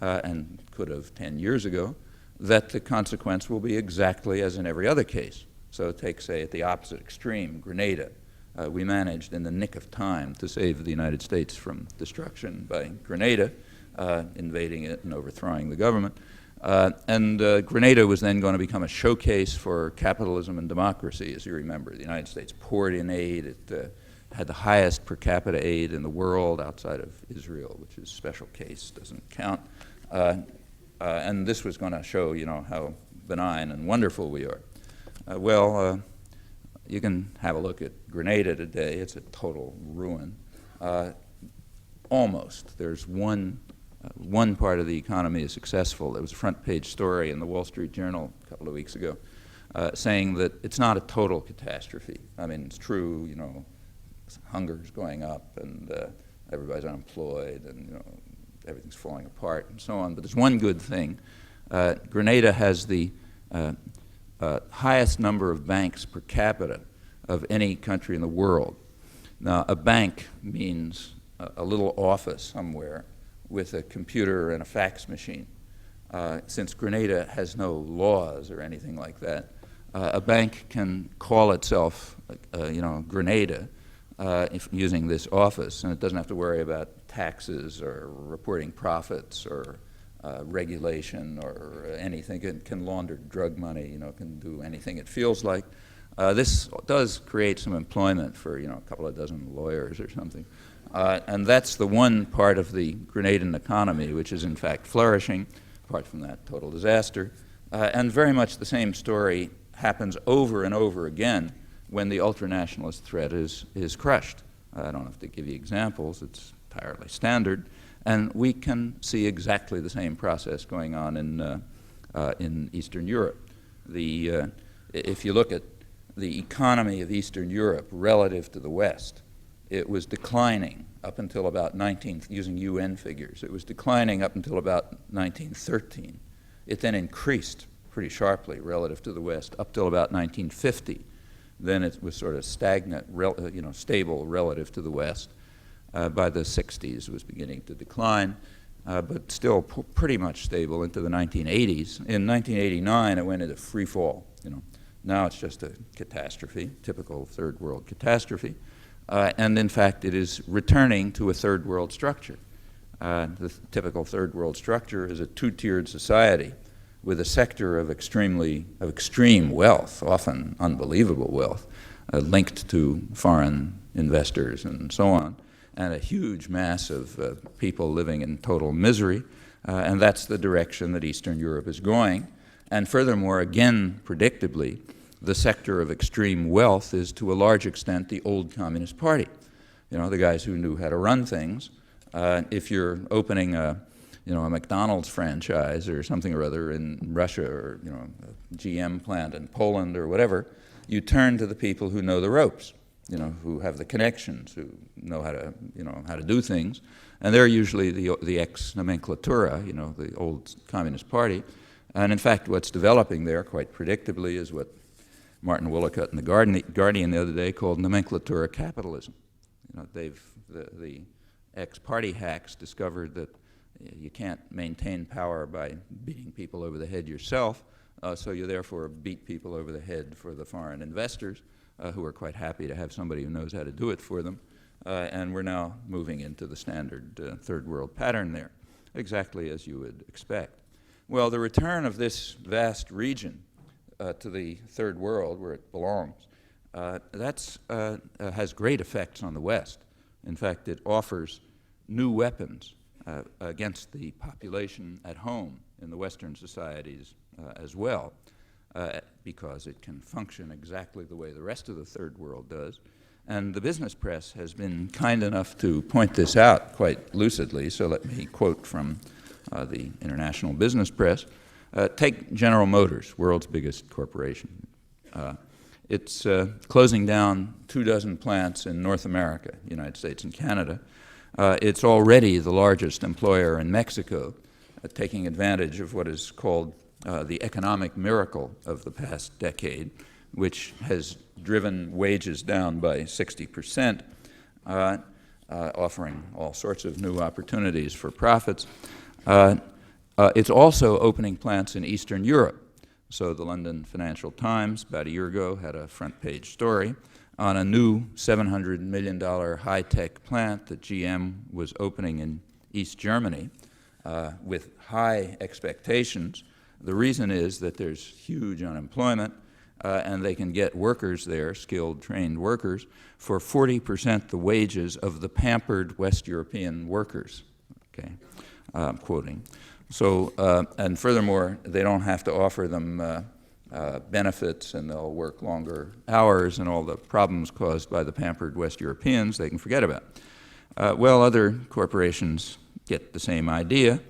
and could have 10 years ago, that the consequence will be exactly as in every other case. So take, say, at the opposite extreme, Grenada. We managed in the nick of time to save the United States from destruction by Grenada, invading it and overthrowing the government. Grenada was then going to become a showcase for capitalism and democracy, as you remember. The United States poured in aid. It had the highest per capita aid in the world outside of Israel, which is a special case, doesn't count. And this was going to show, how benign and wonderful we are. You can have a look at Grenada today. It's a total ruin. Almost. There's one part of the economy is successful. There was a front-page story in the Wall Street Journal a couple of weeks ago saying that it's not a total catastrophe. I mean, it's true, hunger's going up and everybody's unemployed and, everything's falling apart and so on. But there's one good thing. Grenada has the highest number of banks per capita of any country in the world. Now, a bank means a little office somewhere with a computer and a fax machine. Since Grenada has no laws or anything like that, a bank can call itself, Grenada, using this office, and it doesn't have to worry about taxes or reporting profits or regulation or anything. It can launder drug money, can do anything it feels like. This does create some employment for, a couple of dozen lawyers or something. And that's the one part of the Grenadian economy which is in fact flourishing, apart from that total disaster. And very much the same story happens over and over again when the ultranationalist threat is crushed. I don't have to give you examples, it's entirely standard. And we can see exactly the same process going on in Eastern Europe. If you look at the economy of Eastern Europe relative to the West, it was declining up until about using UN figures, it was declining up until about 1913. It then increased pretty sharply relative to the West up till about 1950. Then it was sort of stagnant, stable relative to the West. By the 60s, it was beginning to decline, but still pretty much stable into the 1980s. In 1989, it went into free fall. Now it's just a catastrophe, typical third world catastrophe. And in fact, it is returning to a third world structure. The typical third world structure is a two-tiered society with a sector of extreme wealth, often unbelievable wealth, linked to foreign investors and so on, and a huge mass of people living in total misery. And that's the direction that Eastern Europe is going. And furthermore, again, predictably, the sector of extreme wealth is to a large extent the old Communist Party. The guys who knew how to run things. If you're opening a McDonald's franchise or something or other in Russia, or a GM plant in Poland or whatever, you turn to the people who know the ropes, who have the connections, who know how to do things, and they're usually the ex-nomenklatura, the old Communist Party, And in fact, what's developing there, quite predictably, is what Martin Willicott in the Guardian the other day called nomenclatura capitalism. You know, the ex-party hacks discovered that you can't maintain power by beating people over the head yourself, so you therefore beat people over the head for the foreign investors, who are quite happy to have somebody who knows how to do it for them. And we're now moving into the standard third world pattern there, exactly as you would expect. Well, the return of this vast region to the third world, where it belongs, has great effects on the West. In fact, it offers new weapons against the population at home in the Western societies as well, because it can function exactly the way the rest of the third world does. And the business press has been kind enough to point this out quite lucidly, so let me quote from the international business press. Take General Motors, world's biggest corporation. It's closing down 24 plants in North America, United States and Canada. It's already the largest employer in Mexico, taking advantage of what is called the economic miracle of the past decade, which has driven wages down by 60%, offering all sorts of new opportunities for profits. It's also opening plants in Eastern Europe. So the London Financial Times, about a year ago, had a front-page story on a new $700 million high-tech plant that GM was opening in East Germany with high expectations. The reason is that there's huge unemployment, and they can get workers there, skilled, trained workers, for 40% the wages of the pampered West European workers, okay, I'm quoting. So, and furthermore, they don't have to offer them benefits, and they'll work longer hours, and all the problems caused by the pampered West Europeans they can forget about. Well, other corporations get the same idea,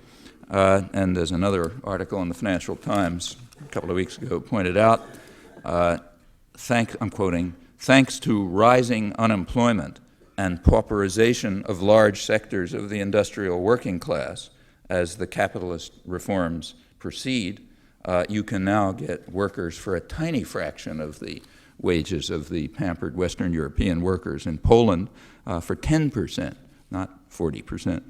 and there's another article in the Financial Times a couple of weeks ago pointed out, I'm quoting, thanks to rising unemployment and pauperization of large sectors of the industrial working class, as the capitalist reforms proceed, you can now get workers for a tiny fraction of the wages of the pampered Western European workers in Poland for 10%, not 40%.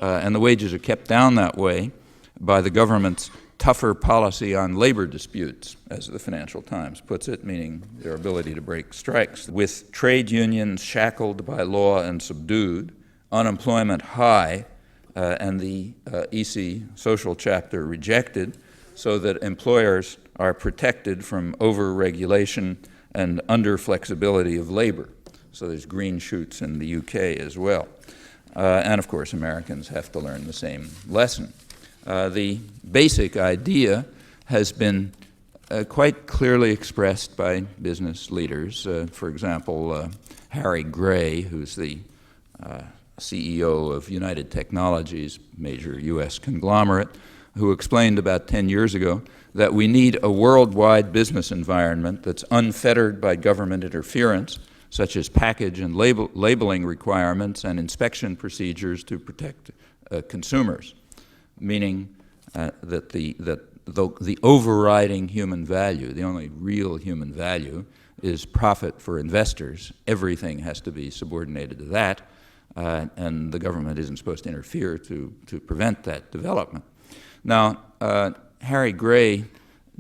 And the wages are kept down that way by the government's tougher policy on labor disputes, as the Financial Times puts it, meaning their ability to break strikes. With trade unions shackled by law and subdued, unemployment high, and the EC social chapter rejected, so that employers are protected from over-regulation and under-flexibility of labor. So there's green shoots in the UK as well. And of course, Americans have to learn the same lesson. The basic idea has been quite clearly expressed by business leaders. For example, Harry Gray, who's the CEO of United Technologies, major U.S. conglomerate, who explained about 10 years ago that we need a worldwide business environment that's unfettered by government interference, such as package and labeling requirements and inspection procedures to protect consumers, meaning that the overriding human value, the only real human value, is profit for investors. Everything has to be subordinated to that, and the government isn't supposed to interfere to prevent that development. Now, Harry Gray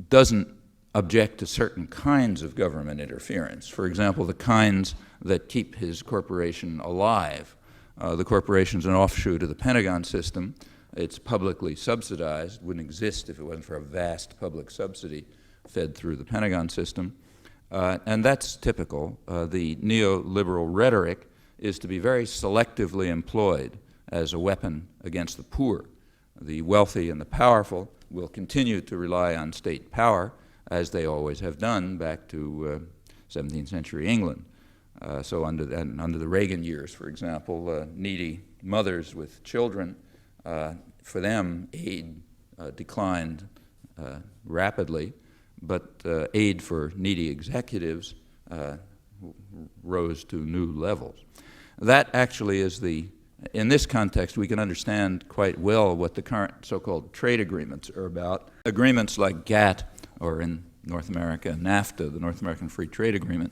doesn't object to certain kinds of government interference. For example, the kinds that keep his corporation alive. The corporation's an offshoot of the Pentagon system. It's publicly subsidized, wouldn't exist if it wasn't for a vast public subsidy fed through the Pentagon system. And that's typical. The neoliberal rhetoric is to be very selectively employed as a weapon against the poor. The wealthy and the powerful will continue to rely on state power, as they always have done back to 17th century England. So under the Reagan years, for example, needy mothers with children, for them, aid declined rapidly, but aid for needy executives rose to new levels. That actually is the In this context, we can understand quite well what the current so-called trade agreements are about. Agreements like GATT, or in North America, NAFTA, the North American Free Trade Agreement,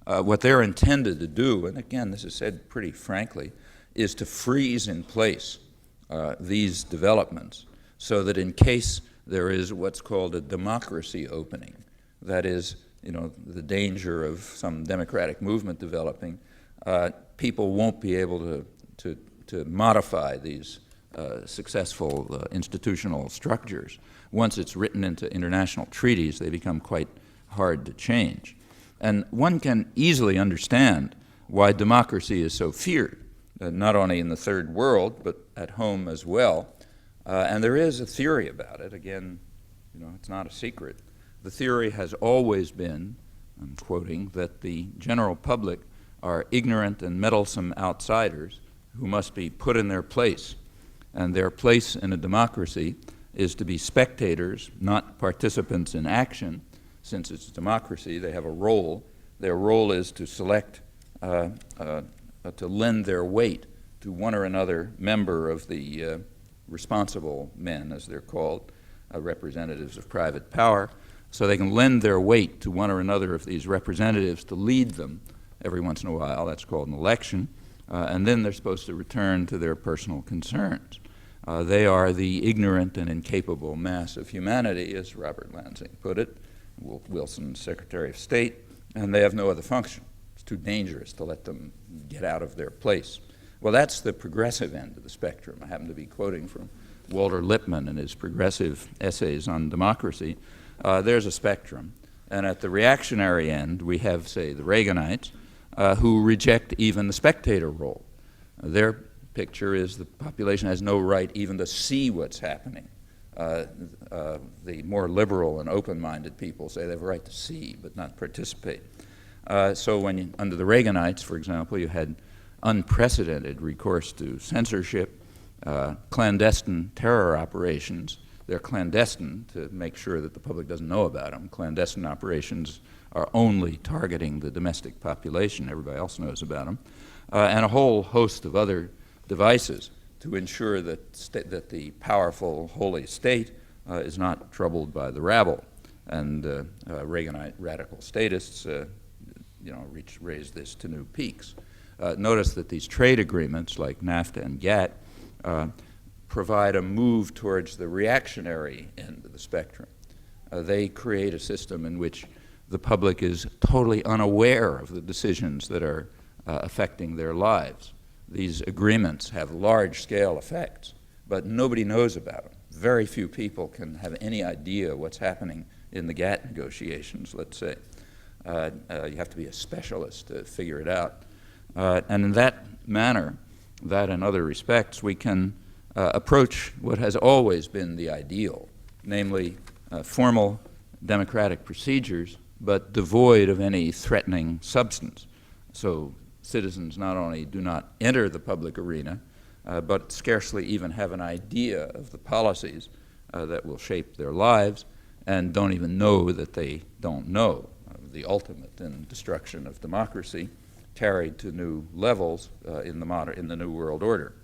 what they're intended to do, and again, this is said pretty frankly, is to freeze in place these developments so that in case there is what's called a democracy opening, that is, the danger of some democratic movement developing, people won't be able to modify these successful institutional structures. Once it's written into international treaties, they become quite hard to change. And one can easily understand why democracy is so feared, not only in the third world, but at home as well. And there is a theory about it. Again, it's not a secret. The theory has always been, I'm quoting, that the general public are ignorant and meddlesome outsiders who must be put in their place. And their place in a democracy is to be spectators, not participants in action. Since it's a democracy, they have a role. Their role is to select, to lend their weight to one or another member of the responsible men, as they're called, representatives of private power, so they can lend their weight to one or another of these representatives to lead them every once in a while. That's called an election. And then they're supposed to return to their personal concerns. They are the ignorant and incapable mass of humanity, as Robert Lansing put it, Wilson's Secretary of State, and they have no other function. It's too dangerous to let them get out of their place. Well, that's the progressive end of the spectrum. I happen to be quoting from Walter Lippmann in his progressive essays on democracy. There's a spectrum. And at the reactionary end, we have, say, the Reaganites, who reject even the spectator role. Their picture is the population has no right even to see what's happening. The more liberal and open-minded people say they have a right to see but not participate. So when under the Reaganites, for example, you had unprecedented recourse to censorship, clandestine terror operations. They're clandestine to make sure that the public doesn't know about them. Clandestine operations are only targeting the domestic population. Everybody else knows about them. And a whole host of other devices to ensure that the powerful holy state is not troubled by the rabble. And Reaganite radical statists raised this to new peaks. Notice that these trade agreements like NAFTA and GATT provide a move towards the reactionary end of the spectrum. They create a system in which the public is totally unaware of the decisions that are affecting their lives. These agreements have large-scale effects, but nobody knows about them. Very few people can have any idea what's happening in the GATT negotiations, let's say. You have to be a specialist to figure it out. And in that manner, that and other respects, we can approach what has always been the ideal, namely formal democratic procedures, but devoid of any threatening substance. So citizens not only do not enter the public arena, but scarcely even have an idea of the policies that will shape their lives, and don't even know that they don't know. The ultimate in destruction of democracy, carried to new levels in the New World Order.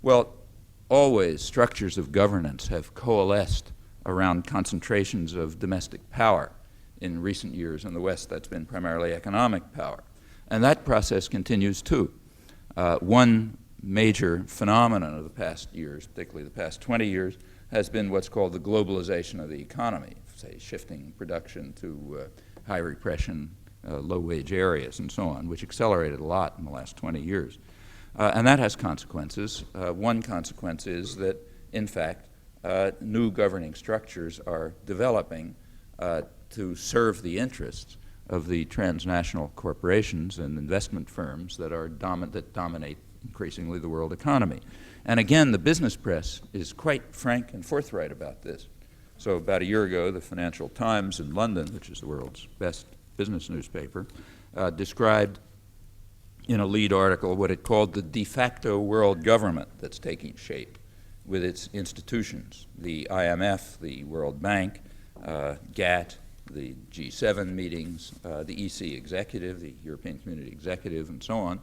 Well, always structures of governance have coalesced around concentrations of domestic power. In recent years in the West, that's been primarily economic power. And that process continues too. One major phenomenon of the past years, particularly the past 20 years, has been what's called the globalization of the economy, say shifting production to high repression, low-wage areas and so on, which accelerated a lot in the last 20 years. And that has consequences. One consequence is that, in fact, new governing structures are developing to serve the interests of the transnational corporations and investment firms that dominate increasingly the world economy. And again, the business press is quite frank and forthright about this. So about a year ago, the Financial Times in London, which is the world's best business newspaper, described in a lead article what it called the de facto world government that's taking shape with its institutions, the IMF, the World Bank, GATT, the G7 meetings, the EC executive, the European Community executive, and so on.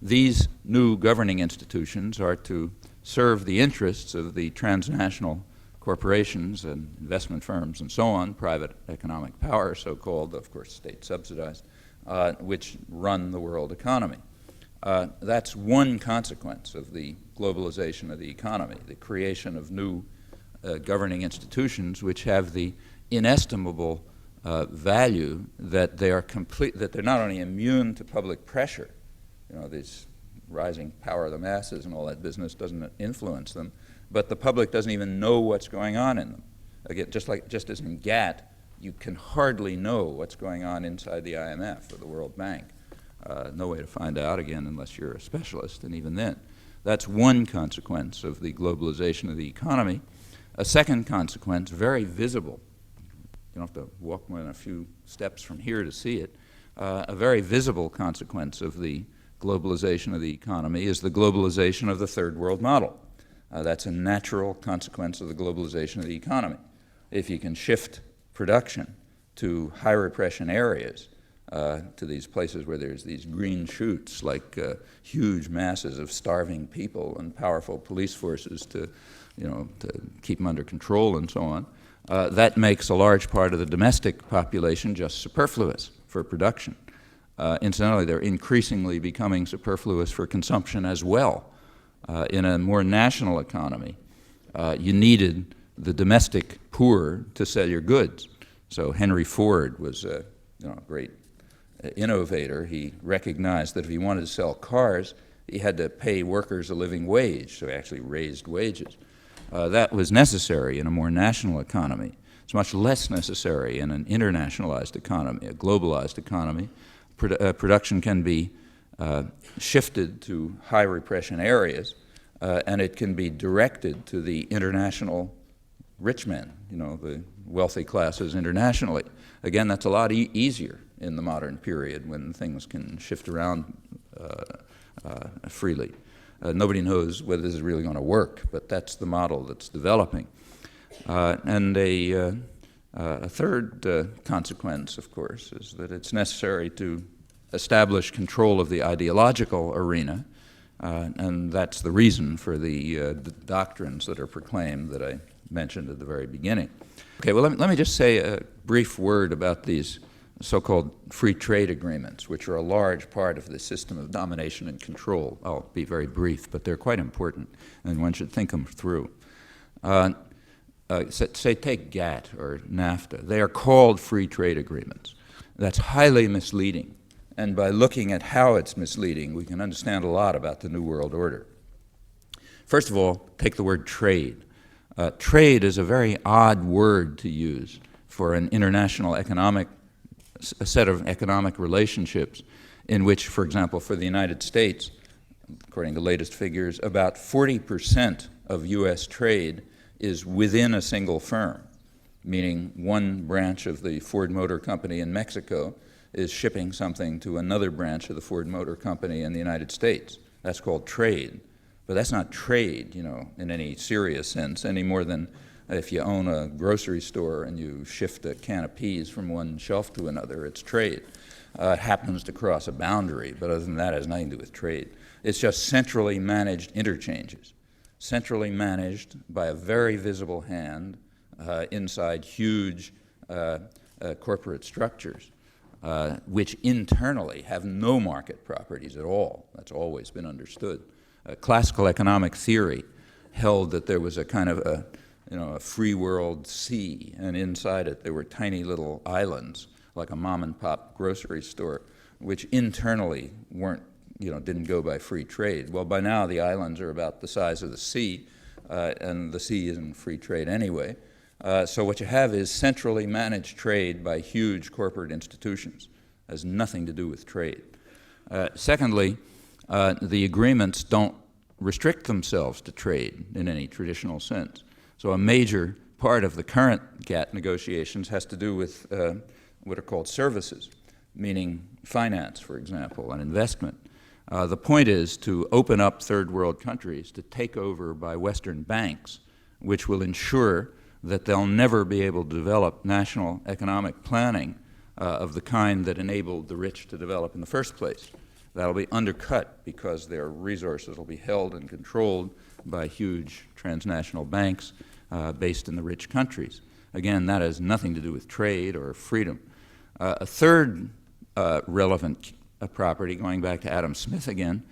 These new governing institutions are to serve the interests of the transnational corporations and investment firms and so on, private economic power, so-called, of course, state-subsidized, which run the world economy. That's one consequence of the globalization of the economy, the creation of new governing institutions which have the inestimable value that they are that they're not only immune to public pressure, this rising power of the masses and all that business doesn't influence them, but the public doesn't even know what's going on in them. Again, just as in GATT, you can hardly know what's going on inside the IMF or the World Bank. No way to find out, again, unless you're a specialist, and even then. That's one consequence of the globalization of the economy. A second consequence, very visible, you don't have to walk more than a few steps from here to see it, a very visible consequence of the globalization of the economy is the globalization of the third world model. That's a natural consequence of the globalization of the economy. If you can shift production to high repression areas, to these places where there's these green shoots, like huge masses of starving people and powerful police forces to keep them under control and so on, that makes a large part of the domestic population just superfluous for production. Incidentally, they're increasingly becoming superfluous for consumption as well. In a more national economy, you needed the domestic poor to sell your goods. So Henry Ford was a great innovator. He recognized that if he wanted to sell cars, he had to pay workers a living wage, so he actually raised wages. That was necessary in a more national economy. It's much less necessary in an internationalized economy, a globalized economy. Production can be shifted to high repression areas, and it can be directed to the international rich men, the wealthy classes internationally. Again, that's a lot easier in the modern period when things can shift around freely. Nobody knows whether this is really going to work, but that's the model that's developing. And a third consequence, of course, is that it's necessary to establish control of the ideological arena, and that's the reason for the doctrines that are proclaimed that I mentioned at the very beginning. Okay, well, let me just say a brief word about these so-called free trade agreements, which are a large part of the system of domination and control. I'll be very brief, but they're quite important, and one should think them through. Say take GATT or NAFTA. They are called free trade agreements. That's highly misleading, and by looking at how it's misleading, we can understand a lot about the New World Order. First of all, take the word trade. Trade is a very odd word to use for an international a set of economic relationships in which, for example, for the United States, according to latest figures, about 40% of U.S. trade is within a single firm, meaning one branch of the Ford Motor Company in Mexico is shipping something to another branch of the Ford Motor Company in the United States. That's called trade. But that's not trade, in any serious sense, any more than if you own a grocery store and you shift a can of peas from one shelf to another, it's trade. It happens to cross a boundary, but other than that, it has nothing to do with trade. It's just centrally managed interchanges, centrally managed by a very visible hand inside huge corporate structures, which internally have no market properties at all. That's always been understood. Classical economic theory held that there was a kind of a free world sea, and inside it there were tiny little islands, like a mom and pop grocery store, which internally didn't go by free trade. Well, by now the islands are about the size of the sea, and the sea isn't free trade anyway. So what you have is centrally managed trade by huge corporate institutions. It has nothing to do with trade. Secondly, the agreements don't restrict themselves to trade in any traditional sense. So a major part of the current GATT negotiations has to do with what are called services, meaning finance, for example, and investment. The point is to open up third world countries to take over by Western banks, which will ensure that they'll never be able to develop national economic planning of the kind that enabled the rich to develop in the first place. That'll be undercut because their resources will be held and controlled by huge transnational banks based in the rich countries. Again, that has nothing to do with trade or freedom. A third relevant property, going back to Adam Smith again,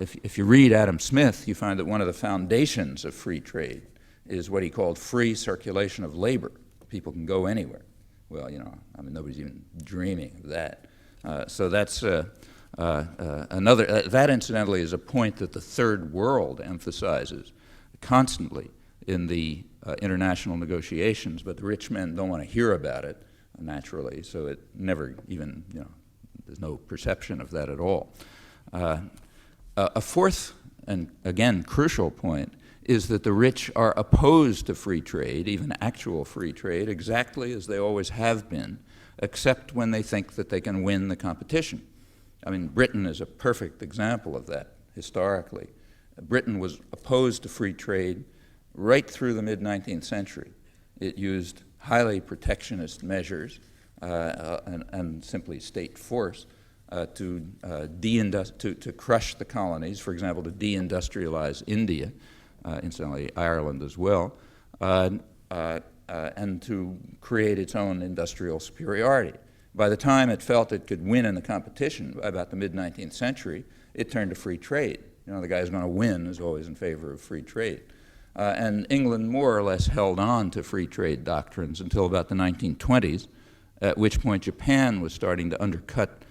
if you read Adam Smith, you find that one of the foundations of free trade is what he called free circulation of labor. People can go anywhere. Well, you know, I mean, nobody's even dreaming of that. So that's another, that incidentally is a point that the third world emphasizes constantly in the international negotiations, but the rich men don't want to hear about it naturally, so it never even, you know, there's no perception of that at all. A fourth, and again crucial point, is that the rich are opposed to free trade, even actual free trade, exactly as they always have been, except when they think that they can win the competition. I mean, Britain is a perfect example of that historically. Britain was opposed to free trade right through the mid-19th century. It used highly protectionist measures and simply state force to crush the colonies, for example, to deindustrialize India, incidentally Ireland as well, and to create its own industrial superiority. By the time it felt it could win in the competition, about the mid-19th century, it turned to free trade. You know, the guy who's going to win is always in favor of free trade. And England more or less held on to free trade doctrines until about the 1920s, at which point Japan was starting to undercut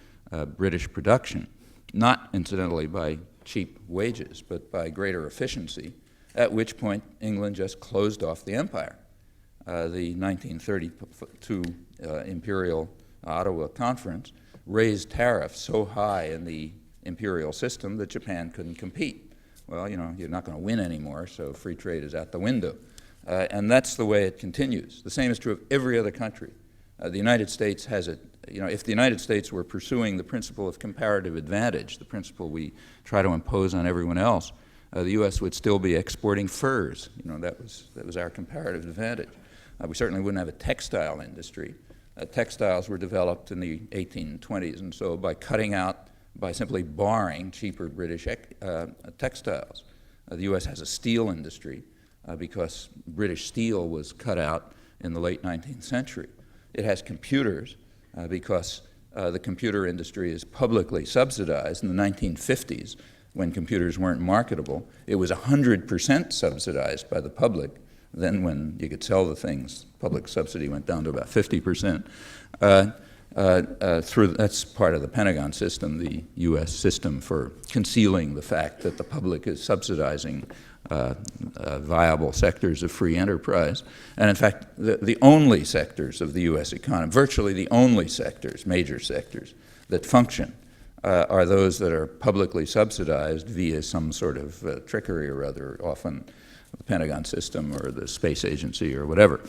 British production, not incidentally by cheap wages, but by greater efficiency, at which point England just closed off the empire. The 1932 Imperial Ottawa Conference raised tariffs so high in the imperial system that Japan couldn't compete. Well, you know, you're not going to win anymore, so free trade is out the window. And that's the way it continues. The same is true of every other country. The United States has a, you know, if the United States were pursuing the principle of comparative advantage, the principle we try to impose on everyone else, the U.S. would still be exporting furs. You know, that was our comparative advantage. We certainly wouldn't have a textile industry. Textiles were developed in the 1820s, and so by cutting out, by simply barring cheaper British textiles. The U.S. has a steel industry because British steel was cut out in the late 19th century. It has computers because the computer industry is publicly subsidized. In the 1950s, when computers weren't marketable, it was 100% subsidized by the public. Then when you could sell the things, public subsidy went down to about 50%. That's part of the Pentagon system, the U.S. system for concealing the fact that the public is subsidizing viable sectors of free enterprise. And in fact, the only sectors of the U.S. economy, virtually the only sectors, major sectors, that function are those that are publicly subsidized via some sort of trickery or other, often the Pentagon system or the space agency or whatever.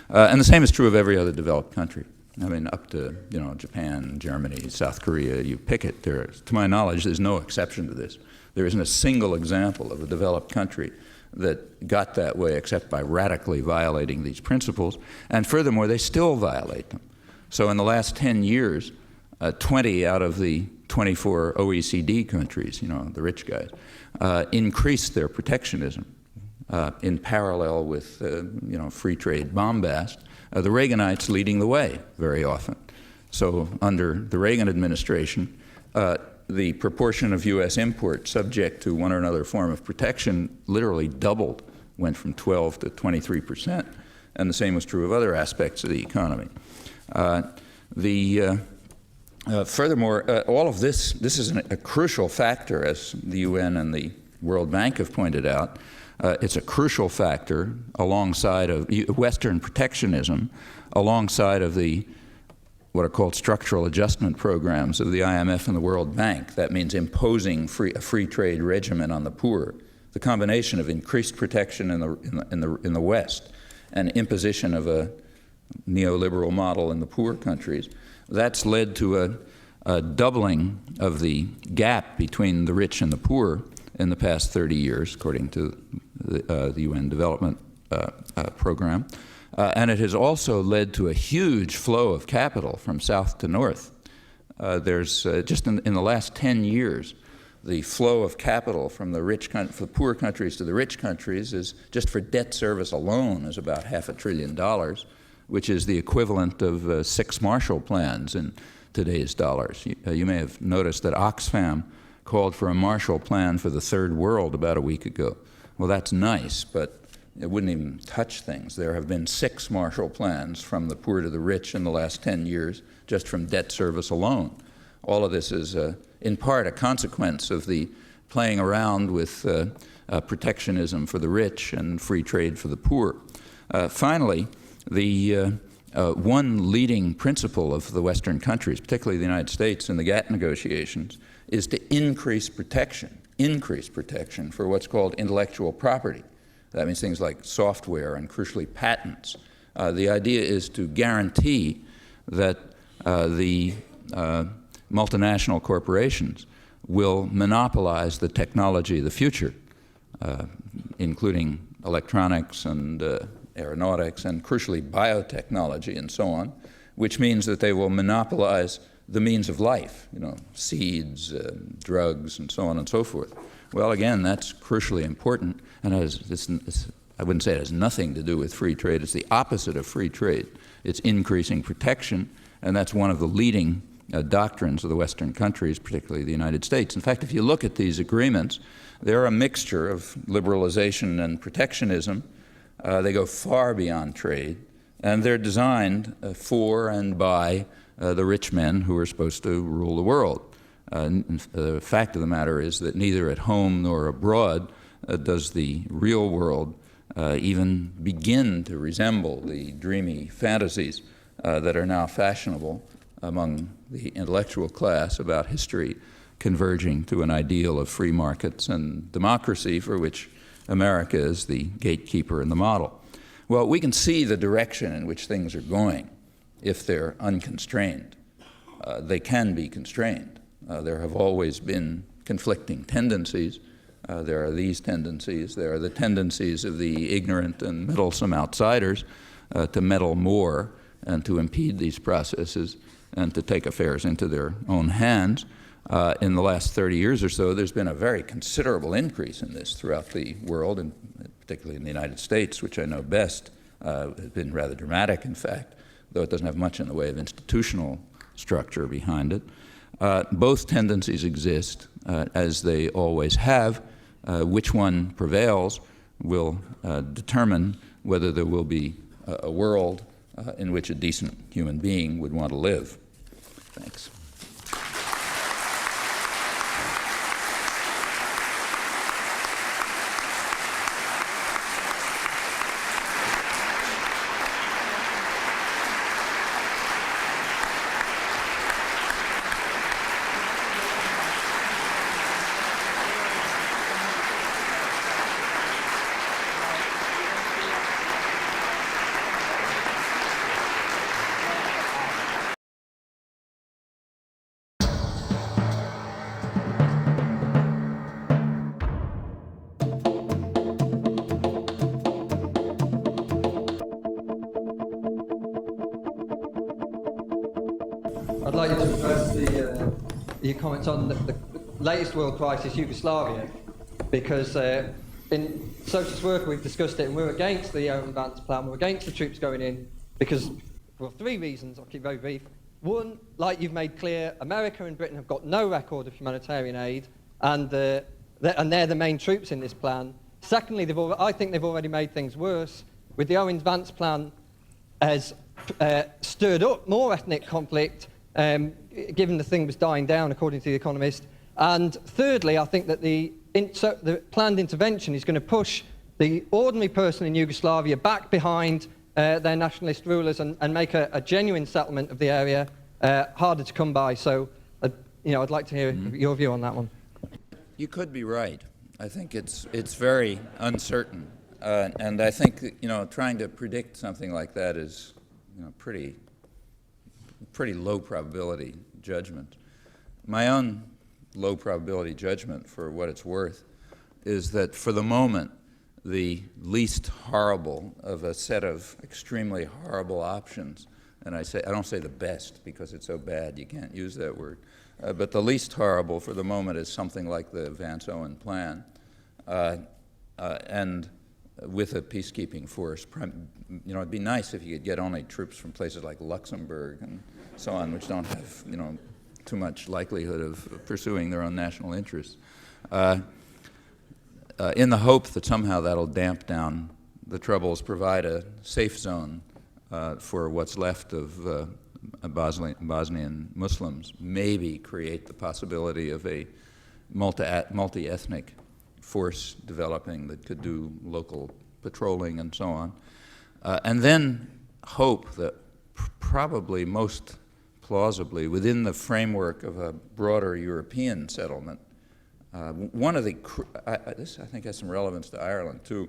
And the same is true of every other developed country. I mean, up to, you know, Japan, Germany, South Korea, you pick it. To my knowledge, there's no exception to this. There isn't a single example of a developed country that got that way except by radically violating these principles. And furthermore, they still violate them. So in the last 10 years, 20 out of the 24 OECD countries, you know, the rich guys, increased their protectionism in parallel with, you know, free trade bombast. The Reaganites leading the way very often. So under the Reagan administration, the proportion of U.S. imports subject to one or another form of protection literally doubled, went from 12 to 23%, and the same was true of other aspects of the economy. Furthermore, all of this is a crucial factor, as the UN and the World Bank have pointed out. It's a crucial factor alongside of Western protectionism, alongside of the what are called structural adjustment programs of the IMF and the World Bank. That means imposing a free trade regimen on the poor. The combination of increased protection in the West and imposition of a neoliberal model in the poor countries, that's led to a doubling of the gap between the rich and the poor in the past 30 years, according to the UN Development Program. And it has also led to a huge flow of capital from south to north. There's just in the last 10 years, the flow of capital from the poor countries to the rich countries is just for debt service alone is about $500 billion, which is the equivalent of 6 Marshall Plans in today's dollars. You may have noticed that Oxfam called for a Marshall Plan for the third world about a week ago. Well, that's nice, but it wouldn't even touch things. There have been 6 Marshall Plans from the poor to the rich in the last 10 years, just from debt service alone. All of this is, in part, a consequence of the playing around with protectionism for the rich and free trade for the poor. Finally, the one leading principle of the Western countries, particularly the United States in the GATT negotiations, is to increase protection for what's called intellectual property. That means things like software and, crucially, patents. The idea is to guarantee that the multinational corporations will monopolize the technology of the future, including electronics and aeronautics and, crucially, biotechnology and so on, which means that they will monopolize the means of life, seeds, drugs, and so on and so forth. Well, again, that's crucially important, and I wouldn't say it has nothing to do with free trade. It's the opposite of free trade. It's increasing protection, and that's one of the leading doctrines of the Western countries, particularly the United States. In fact, if you look at these agreements, they're a mixture of liberalization and protectionism. They go far beyond trade, and they're designed for and by the rich men who are supposed to rule the world. The fact of the matter is that neither at home nor abroad does the real world even begin to resemble the dreamy fantasies that are now fashionable among the intellectual class about history converging to an ideal of free markets and democracy for which America is the gatekeeper and the model. Well, we can see the direction in which things are going if they're unconstrained. They can be constrained. There have always been conflicting tendencies. There are these tendencies. There are the tendencies of the ignorant and meddlesome outsiders to meddle more and to impede these processes and to take affairs into their own hands. In the last 30 years or so, there's been a very considerable increase in this throughout the world, and particularly in the United States, which I know best. Has been rather dramatic, in fact, though it doesn't have much in the way of institutional structure behind it. Both tendencies exist, as they always have. Which one prevails will determine whether there will be a world in which a decent human being would want to live. Thanks. I'd like you to address your comments on the latest world crisis, Yugoslavia, because in Socialist Worker we've discussed it, and we're against the Owen Vance plan, we're against the troops going in, because, well, 3 reasons, I'll keep very brief. One, like you've made clear, America and Britain have got no record of humanitarian aid, and they're the main troops in this plan. Secondly, I think they've already made things worse, with the Owen Vance plan has stirred up more ethnic conflict, given the thing was dying down, according to The Economist. And thirdly, I think that the planned intervention is going to push the ordinary person in Yugoslavia back behind their nationalist rulers and make a genuine settlement of the area harder to come by. So, I'd like to hear your view on that one. You could be right. I think it's very uncertain. And I think, trying to predict something like that is, pretty low probability judgment. My own low probability judgment, for what it's worth, is that for the moment, the least horrible of a set of extremely horrible options And I don't say the best because it's so bad you can't use that word, but the least horrible for the moment is something like the Vance Owen plan, and with a peacekeeping force. It'd be nice if you could get only troops from places like Luxembourg and so on, which don't have, too much likelihood of pursuing their own national interests, in the hope that somehow that'll damp down the troubles, provide a safe zone for what's left of Bosnian Muslims, maybe create the possibility of a multi-ethnic force developing that could do local patrolling and so on, and then hope that probably most plausibly within the framework of a broader European settlement, one of the, this I think has some relevance to Ireland too,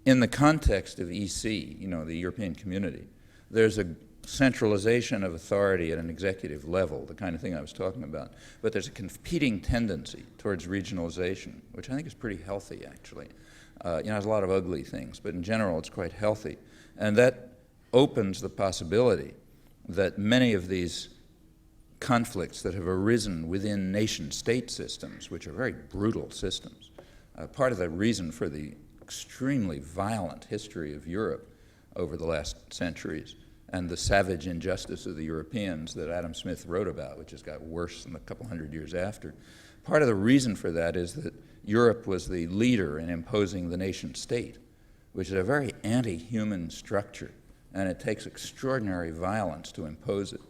in the context of EC, the European Community, there's a centralization of authority at an executive level, the kind of thing I was talking about, but there's a competing tendency towards regionalization, which I think is pretty healthy actually. There's a lot of ugly things, but in general it's quite healthy. And that opens the possibility that many of these conflicts that have arisen within nation-state systems, which are very brutal systems, part of the reason for the extremely violent history of Europe over the last centuries and the savage injustice of the Europeans that Adam Smith wrote about, which has got worse in a couple hundred years after. Part of the reason for that is that Europe was the leader in imposing the nation-state, which is a very anti-human structure, and it takes extraordinary violence to impose it.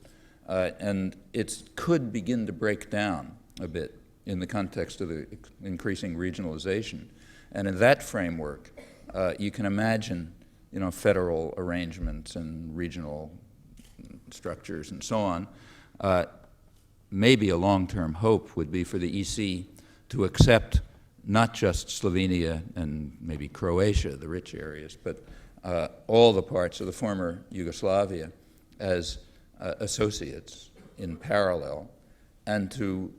And it could begin to break down a bit in the context of the increasing regionalization. And in that framework, you can imagine federal arrangements and regional structures and so on. Maybe a long-term hope would be for the EC to accept not just Slovenia and maybe Croatia, the rich areas, but all the parts of the former Yugoslavia as associates in parallel, and to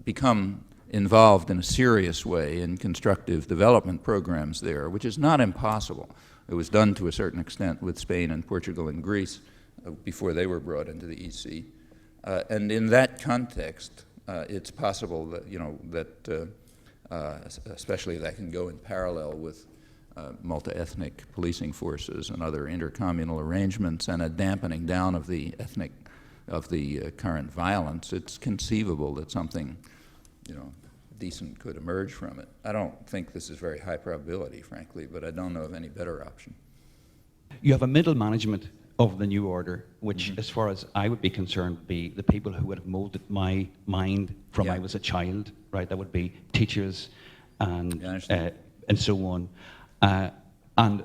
become involved in a serious way in constructive development programs there, which is not impossible. It was done to a certain extent with Spain and Portugal and Greece before they were brought into the EC. And in that context, it's possible that, especially that can go in parallel with multi-ethnic policing forces and other intercommunal arrangements and a dampening down of the current violence, it's conceivable that something decent could emerge from it. I don't think this is very high probability, frankly, but I don't know of any better option. You have a middle management of the new order, which, as far as I would be concerned, would be the people who would have molded my mind from I was a child, right? That would be teachers and so on. And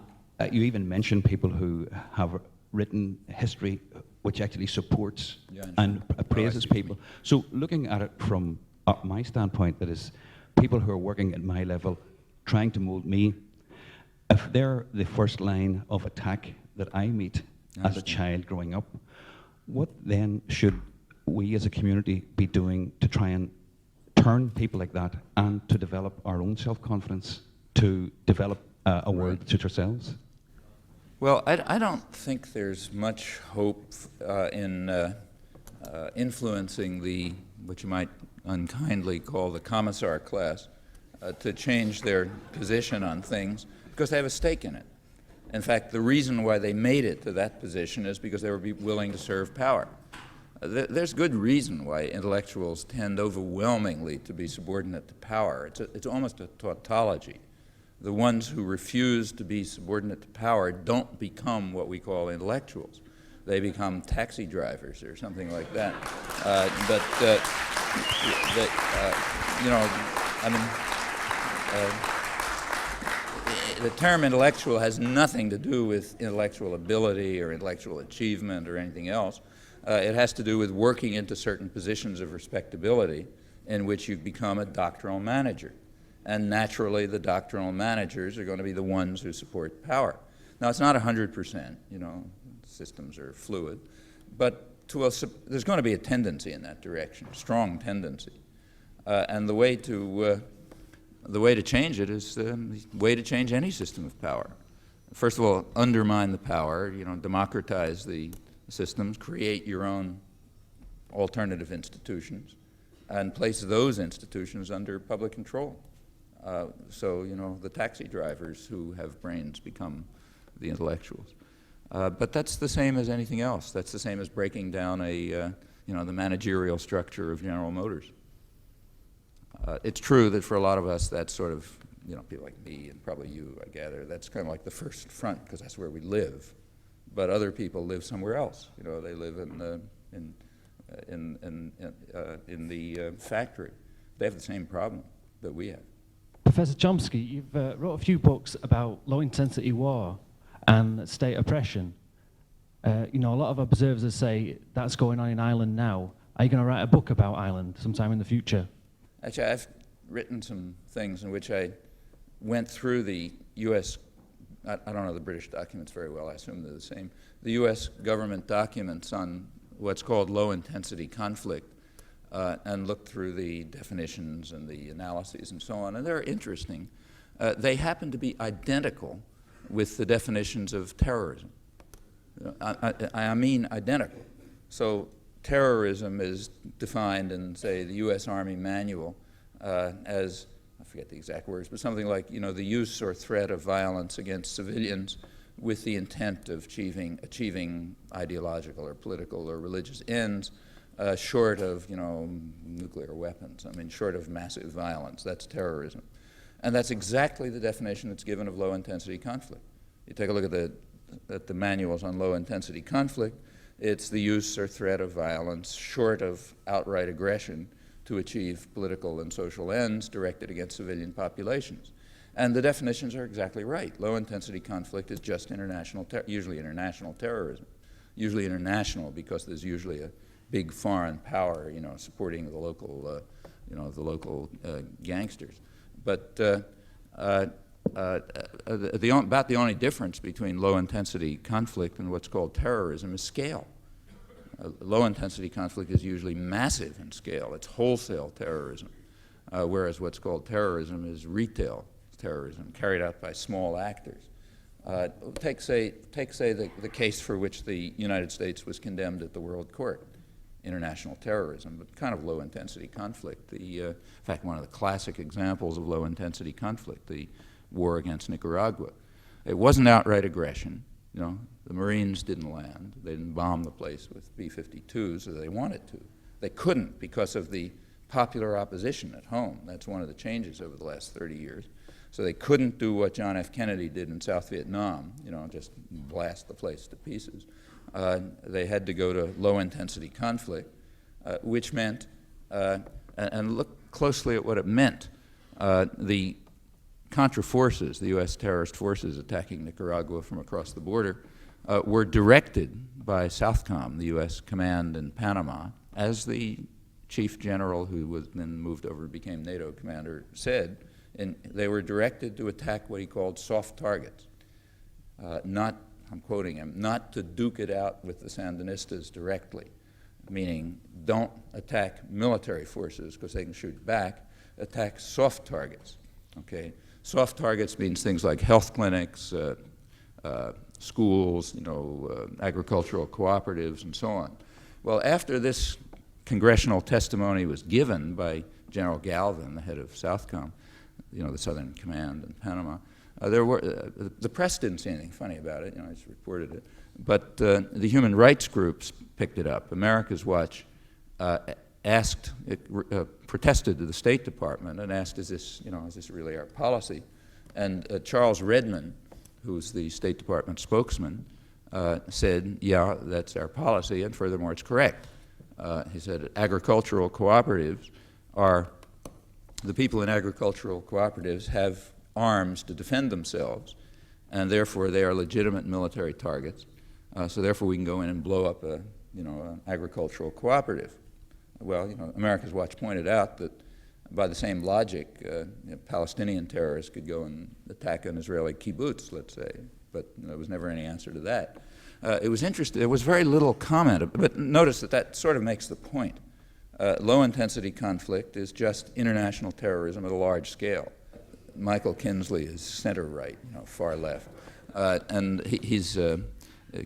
you even mentioned people who have written history which actually supports and praises people. So looking at it from my standpoint, that is people who are working at my level, trying to mold me, if they're the first line of attack that I meet as a child growing up, what then should we as a community be doing to try and turn people like that and to develop our own self-confidence, to develop a world that suits ourselves? Well, I don't think there's much hope in influencing what you might unkindly call the commissar class to change their position on things, because they have a stake in it. In fact, the reason why they made it to that position is because they were willing to serve power. There's good reason why intellectuals tend overwhelmingly to be subordinate to power. It's almost a tautology. The ones who refuse to be subordinate to power don't become what we call intellectuals. They become taxi drivers or something like that. The term intellectual has nothing to do with intellectual ability or intellectual achievement or anything else. It has to do with working into certain positions of respectability in which you become a doctrinal manager. And naturally, the doctrinal managers are going to be the ones who support power. Now, it's not 100%, systems are fluid, but there's going to be a tendency in that direction, a strong tendency. And the way to change it is the way to change any system of power. first of all, undermine the power, democratize the systems, create your own alternative institutions, and place those institutions under public control. So, the taxi drivers who have brains become the intellectuals. But that's the same as anything else. That's the same as breaking down the managerial structure of General Motors. It's true that for a lot of us, that's sort of, people like me and probably you, I gather, that's kind of like the first front because that's where we live. But other people live somewhere else. They live in the factory. They have the same problem that we have. Professor Chomsky, you've wrote a few books about low-intensity war and state oppression. A lot of observers say that's going on in Ireland now. Are you going to write a book about Ireland sometime in the future? Actually, I've written some things in which I went through the U.S. I don't know the British documents very well. I assume they're the same. The U.S. government documents on what's called low-intensity conflict, and looked through the definitions and the analyses and so on, and they're interesting. They happen to be identical with the definitions of terrorism. I mean identical. So terrorism is defined in, say, the U.S. Army Manual as, I forget the exact words, but something like, the use or threat of violence against civilians with the intent of achieving ideological or political or religious ends, short of, nuclear weapons. I mean, short of massive violence. That's terrorism. And that's exactly the definition that's given of low-intensity conflict. You take a look at the manuals on low-intensity conflict, it's the use or threat of violence short of outright aggression to achieve political and social ends directed against civilian populations. And the definitions are exactly right. Low-intensity conflict is just usually international terrorism. Usually international because there's usually a big foreign power, supporting the local, gangsters. But about the only difference between low-intensity conflict and what's called terrorism is scale. Low-intensity conflict is usually massive in scale. It's wholesale terrorism, whereas what's called terrorism is retail terrorism, carried out by small actors. Take the case for which the United States was condemned at the World Court, international terrorism, but kind of low-intensity conflict. In fact, one of the classic examples of low-intensity conflict, the war against Nicaragua. It wasn't outright aggression. The Marines didn't land. They didn't bomb the place with B-52s as they wanted to. They couldn't because of the popular opposition at home. That's one of the changes over the last 30 years. So they couldn't do what John F. Kennedy did in South Vietnam, just blast the place to pieces. They had to go to low-intensity conflict, which meant, and look closely at what it meant, the Contra forces, the U.S. terrorist forces attacking Nicaragua from across the border, were directed by Southcom, the U.S. command in Panama, as the chief general who was then moved over and became NATO commander said, and they were directed to attack what he called soft targets, not, I'm quoting him, not to duke it out with the Sandinistas directly, meaning don't attack military forces because they can shoot back, attack soft targets, okay? Soft targets means things like health clinics, schools, agricultural cooperatives, and so on. Well, after this congressional testimony was given by General Galvin, the head of Southcom, the Southern Command in Panama, the press didn't say anything funny about it, I just reported it, but the human rights groups picked it up. America's Watch protested to the State Department and asked, is this really our policy? And Charles Redmond, who's the State Department spokesman, said, yeah, that's our policy, and furthermore, it's correct. He said agricultural cooperatives the people in agricultural cooperatives have arms to defend themselves, and therefore they are legitimate military targets. So therefore we can go in and blow up an agricultural cooperative. Well, America's Watch pointed out that by the same logic, Palestinian terrorists could go and attack an Israeli kibbutz, let's say, but there was never any answer to that. It was interesting. There was very little comment, but notice that sort of makes the point. Low-intensity conflict is just international terrorism at a large scale. Michael Kinsley is center-right, far left. And he's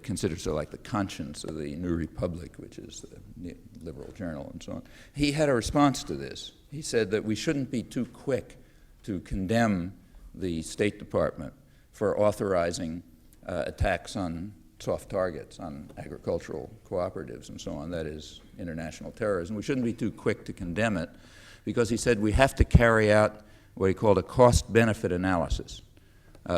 considered sort of like the conscience of the New Republic, which is the liberal journal and so on. He had a response to this. He said that we shouldn't be too quick to condemn the State Department for authorizing attacks on soft targets, on agricultural cooperatives and so on, that is international terrorism. We shouldn't be too quick to condemn it because he said we have to carry out what he called a cost-benefit analysis.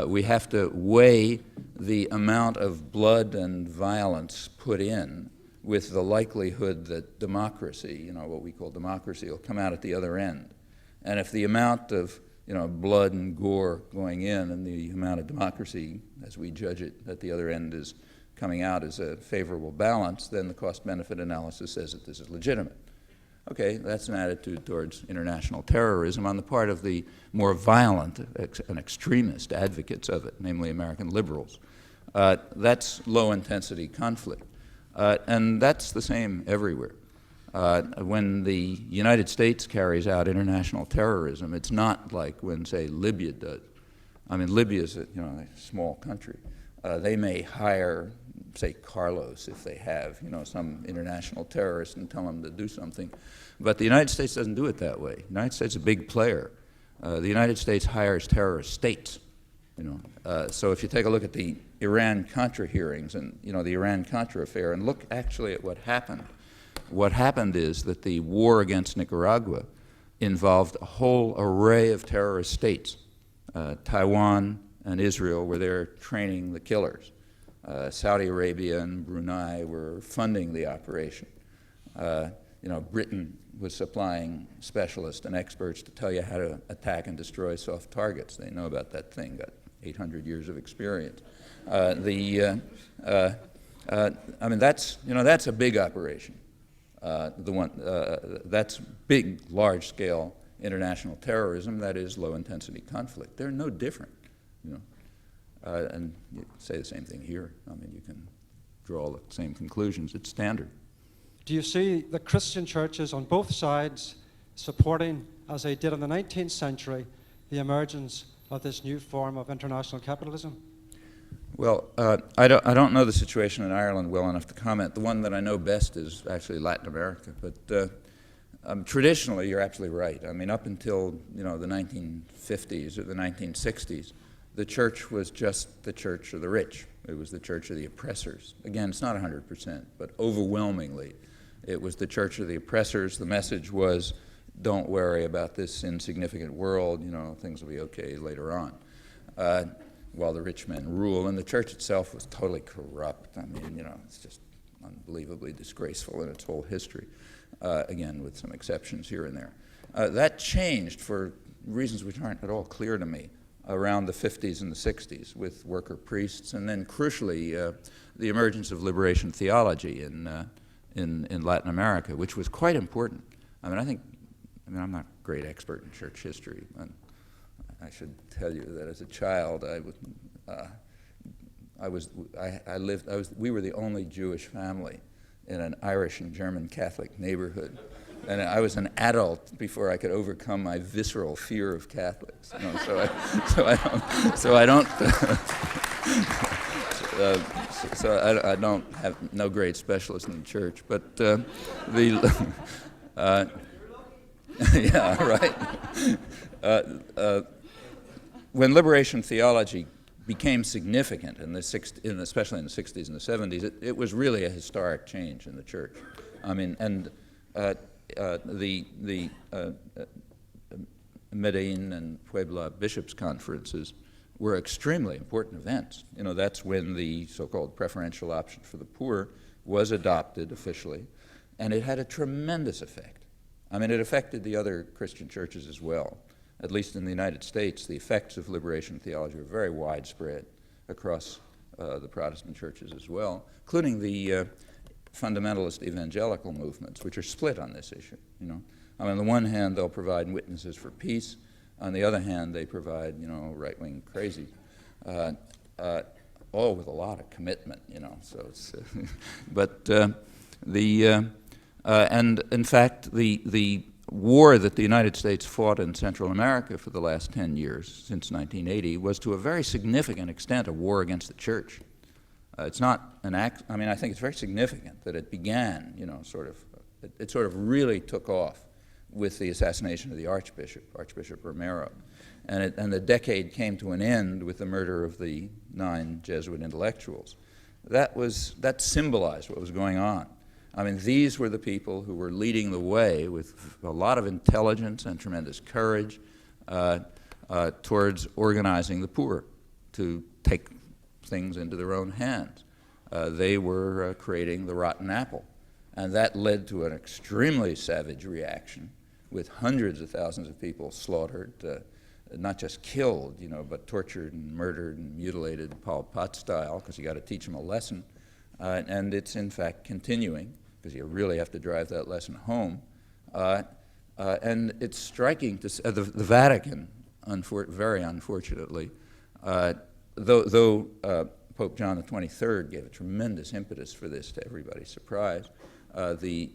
We have to weigh the amount of blood and violence put in with the likelihood that democracy, you know, what we call democracy, will come out at the other end. And if the amount of blood and gore going in and the amount of democracy, as we judge it, at the other end is coming out as a favorable balance, then the cost-benefit analysis says that this is legitimate. Okay, that's an attitude towards international terrorism on the part of the more violent and extremist advocates of it, namely American liberals. That's low-intensity conflict. And that's the same everywhere. When the United States carries out international terrorism, it's not like when, say, Libya does. I mean, Libya is a small country. They may hire, say, Carlos, if they have, some international terrorist and tell them to do something. But the United States doesn't do it that way. The United States is a big player. The United States hires terrorist states. So if you take a look at the Iran-Contra hearings and the Iran-Contra affair and look actually at what happened is that the war against Nicaragua involved a whole array of terrorist states. Taiwan and Israel were there training the killers. Saudi Arabia and Brunei were funding the operation. Britain was supplying specialists and experts to tell you how to attack and destroy soft targets. They know about that thing, got 800 years of experience. I mean, that's a big operation. That's big, large-scale international terrorism. That is low-intensity conflict. They're no different, and you say the same thing here. I mean, you can draw the same conclusions. It's standard. Do you see the Christian churches on both sides supporting, as they did in the 19th century, the emergence of this new form of international capitalism? Well, I don't know the situation in Ireland well enough to comment. The one that I know best is actually Latin America. But traditionally, you're absolutely right. I mean, up until the 1950s or the 1960s, the church was just the church of the rich. It was the church of the oppressors. Again, it's not 100%, but overwhelmingly, it was the church of the oppressors. The message was, don't worry about this insignificant world. Things will be okay later on. While the rich men rule, and the church itself was totally corrupt. I mean, it's just unbelievably disgraceful in its whole history, again, with some exceptions here and there. That changed for reasons which aren't at all clear to me around the 50s and the 60s with worker priests, and then crucially, the emergence of liberation theology in Latin America, which was quite important. I mean, I'm not a great expert in church history, and I should tell you that as a child, we were the only Jewish family in an Irish and German Catholic neighborhood. And I was an adult before I could overcome my visceral fear of Catholics. So I don't have no great specialist in the church. But yeah, right. When liberation theology became significant, especially in the 60s and the 70s, it was really a historic change in the church. I mean, and the Medellin and Puebla bishops' conferences were extremely important events. That's when the so-called preferential option for the poor was adopted officially, and it had a tremendous effect. I mean, it affected the other Christian churches as well. At least in the United States, the effects of liberation theology were very widespread across the Protestant churches as well, including the fundamentalist evangelical movements, which are split on this issue. I mean, on the one hand, they'll provide witnesses for peace. On the other hand, they provide, right-wing crazy, all with a lot of commitment, So it's, but and in fact, the war that the United States fought in Central America for the last 10 years, since 1980, was to a very significant extent a war against the church. It's not an act, I mean, I think it's very significant that it began, you know, it sort of really took off with the assassination of the Archbishop Romero. And the decade came to an end with the murder of the 9 Jesuit intellectuals. That symbolized what was going on. I mean, these were the people who were leading the way with a lot of intelligence and tremendous courage towards organizing the poor to take things into their own hands. They were creating the rotten apple. And that led to an extremely savage reaction with hundreds of thousands of people slaughtered, not just killed, you know, but tortured and murdered and mutilated Pol Pot style, because you got to teach them a lesson. And it's in fact continuing, because you really have to drive that lesson home. And it's striking to see, the Vatican, very unfortunately, though Pope John XXIII gave a tremendous impetus for this to everybody's surprise, the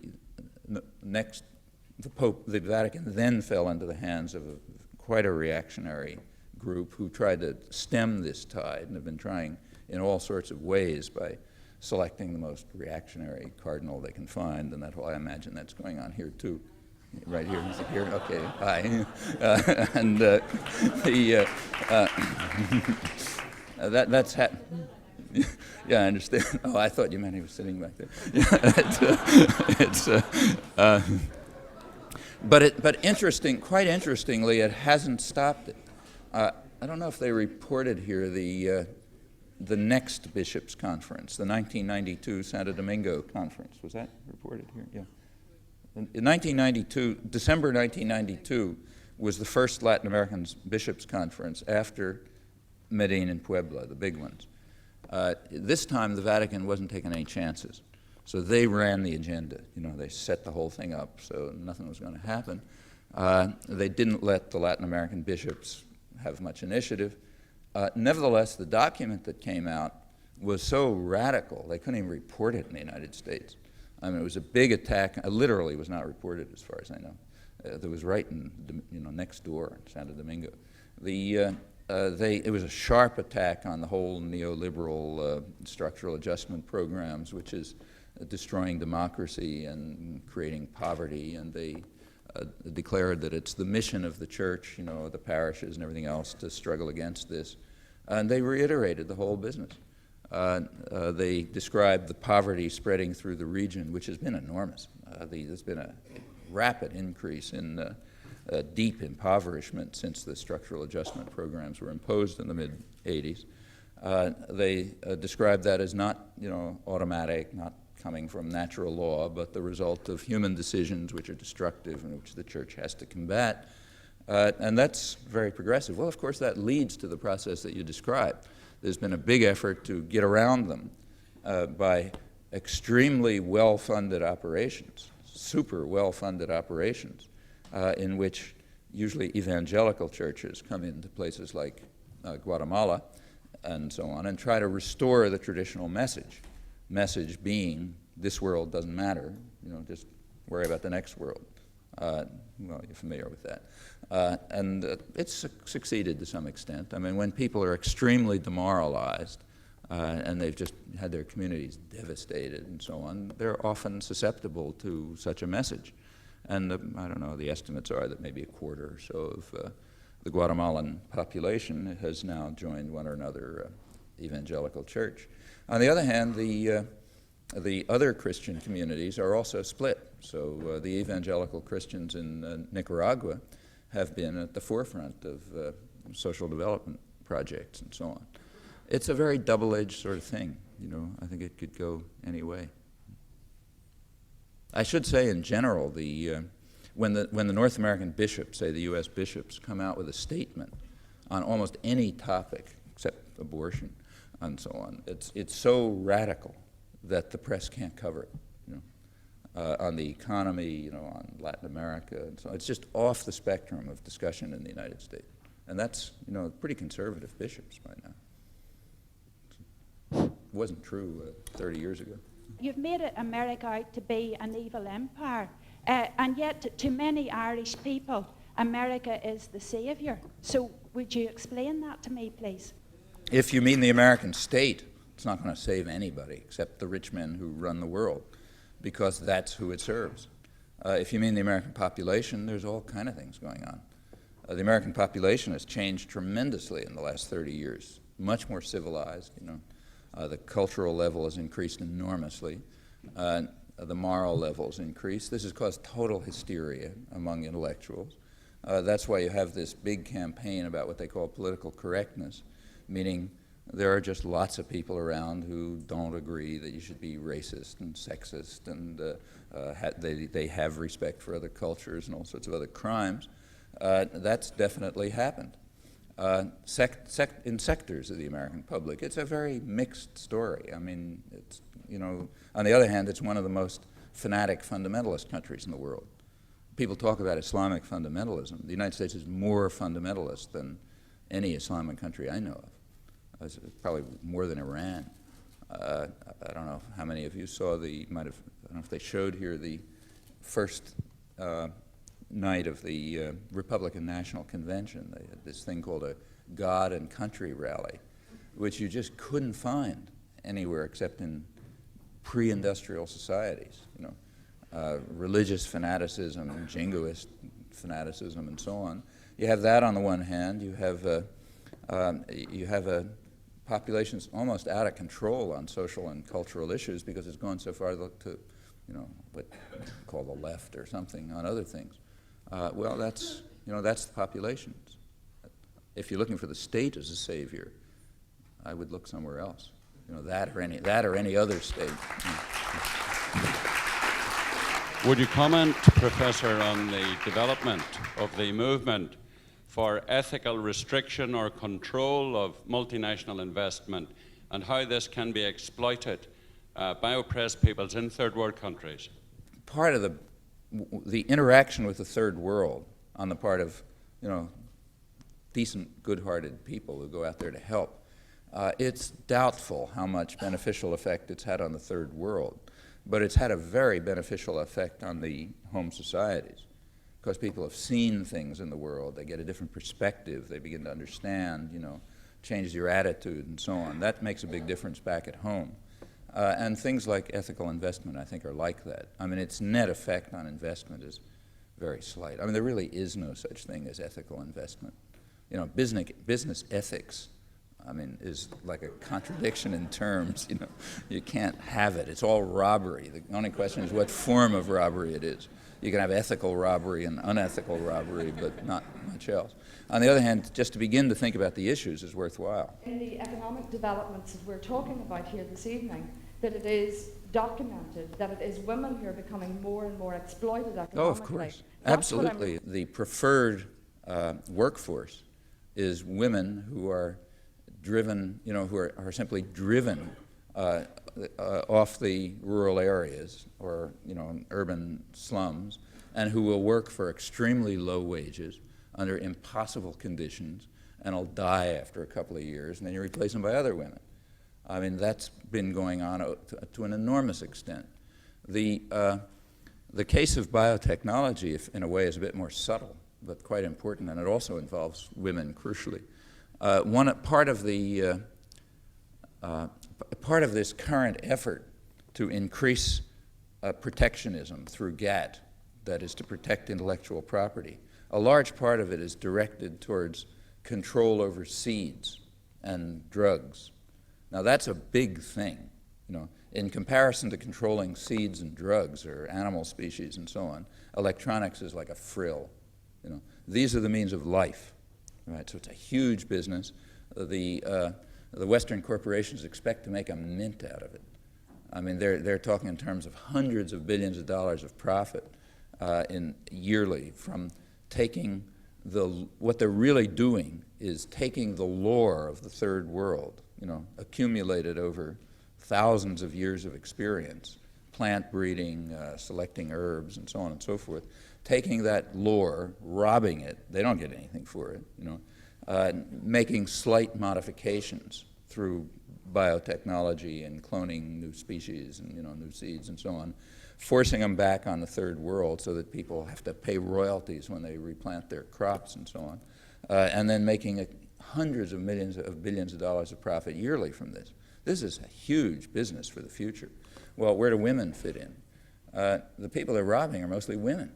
Vatican then fell into the hands of quite a reactionary group who tried to stem this tide and have been trying in all sorts of ways by selecting the most reactionary cardinal they can find, and that's why I imagine that's going on here too. Right here, is it here? Okay, hi. That's yeah, I understand. Oh, I thought you meant he was sitting back there. But quite interestingly, it hasn't stopped it. I don't know if they reported here the next bishops' conference, the 1992 Santo Domingo conference. Was that reported here? Yeah. In 1992, December 1992, was the first Latin American bishops' conference after Medellin and Puebla, the big ones. This time, the Vatican wasn't taking any chances. So they ran the agenda. You know, they set the whole thing up so nothing was going to happen. They didn't let the Latin American bishops have much initiative. Nevertheless, the document that came out was so radical, they couldn't even report it in the United States. I mean, it was a big attack. It literally was not reported as far as I know. It was right in, next door in Santo Domingo. It was a sharp attack on the whole neoliberal structural adjustment programs, which is destroying democracy and creating poverty, and they declared that it's the mission of the church, the parishes and everything else, to struggle against this. And they reiterated the whole business. They described the poverty spreading through the region, which has been enormous. There's been a rapid increase in deep impoverishment since the structural adjustment programs were imposed in the mid-'80s. They described that as not, automatic, not coming from natural law, but the result of human decisions which are destructive and which the church has to combat. And that's very progressive. Well, of course, that leads to the process that you described. There's been a big effort to get around them by extremely well-funded operations, super well-funded operations, in which usually evangelical churches come into places like Guatemala and so on and try to restore the traditional message being, this world doesn't matter, just worry about the next world. Well, you're familiar with that. And it's succeeded to some extent. I mean, when people are extremely demoralized and they've just had their communities devastated and so on, they're often susceptible to such a message. And I don't know, the estimates are that maybe a quarter or so of the Guatemalan population has now joined one or another evangelical church. On the other hand, the other Christian communities are also split. So the evangelical Christians in Nicaragua have been at the forefront of social development projects and so on. It's a very double-edged sort of thing. I think it could go any way. I should say, in general, when the North American bishops, say the U.S. bishops, come out with a statement on almost any topic except abortion and so on, it's so radical that the press can't cover it. On the economy, on Latin America, and so on. It's just off the spectrum of discussion in the United States, and that's pretty conservative bishops by now. It wasn't true 30 years ago. You've made America out to be an evil empire. And yet, to many Irish people, America is the savior. So would you explain that to me, please? If you mean the American state, it's not going to save anybody except the rich men who run the world, because that's who it serves. If you mean the American population, there's all kind of things going on. The American population has changed tremendously in the last 30 years, much more civilized. The cultural level has increased enormously. The moral level has increased. This has caused total hysteria among intellectuals. That's why you have this big campaign about what they call political correctness, meaning there are just lots of people around who don't agree that you should be racist and sexist, and they have respect for other cultures and all sorts of other crimes. That's definitely happened. In sectors of the American public, it's a very mixed story. I mean, on the other hand, it's one of the most fanatic fundamentalist countries in the world. People talk about Islamic fundamentalism. The United States is more fundamentalist than any Islamic country I know of. It's probably more than Iran. I don't know how many of you saw I don't know if they showed here the first night of the Republican National Convention. They had this thing called a God and Country rally, which you just couldn't find anywhere except in pre-industrial societies. Religious fanaticism, jingoist fanaticism, and so on. You have that on the one hand. You have a population that's almost out of control on social and cultural issues because it's gone so far to, what you call the left or something on other things. Well, that's the population. If you're looking for the state as a savior, I would look somewhere else. That or any other state. Would you comment, Professor, on the development of the movement for ethical restriction or control of multinational investment, and how this can be exploited by oppressed peoples in third world countries? Part of the interaction with the third world on the part of, decent, good-hearted people who go out there to help, it's doubtful how much beneficial effect it's had on the third world, but it's had a very beneficial effect on the home societies, because people have seen things in the world. They get a different perspective. They begin to understand, changes your attitude and so on. That makes a big difference back at home. And things like ethical investment, I think, are like that. I mean, its net effect on investment is very slight. I mean, there really is no such thing as ethical investment. Business ethics, is like a contradiction in terms. You can't have it. It's all robbery. The only question is what form of robbery it is. You can have ethical robbery and unethical robbery, but not much else. On the other hand, just to begin to think about the issues is worthwhile. In the economic developments that we're talking about here this evening, that it is documented that it is women who are becoming more and more exploited economically. Oh, of course. Absolutely. The preferred workforce is women who are driven, who are simply driven off the rural areas or, urban slums, and who will work for extremely low wages under impossible conditions and will die after a couple of years, and then you replace them by other women. I mean, that's been going on to an enormous extent. The case of biotechnology, if in a way, is a bit more subtle, but quite important, and it also involves women crucially. Part of this current effort to increase protectionism through GATT, that is to protect intellectual property, a large part of it is directed towards control over seeds and drugs. Now that's a big thing, in comparison to controlling seeds and drugs or animal species and so on. Electronics is like a frill. These are the means of life, right? So it's a huge business. The Western corporations expect to make a mint out of it. I mean, they're talking in terms of hundreds of billions of dollars of profit yearly from taking what they're really doing is taking the lore of the third world, accumulated over thousands of years of experience, plant breeding, selecting herbs, and so on and so forth, taking that lore, robbing it, they don't get anything for it, making slight modifications through biotechnology and cloning new species and new seeds and so on, forcing them back on the third world so that people have to pay royalties when they replant their crops and so on, and then making hundreds of millions of billions of dollars of profit yearly from this. This is a huge business for the future. Well, where do women fit in? The people they're robbing are mostly women.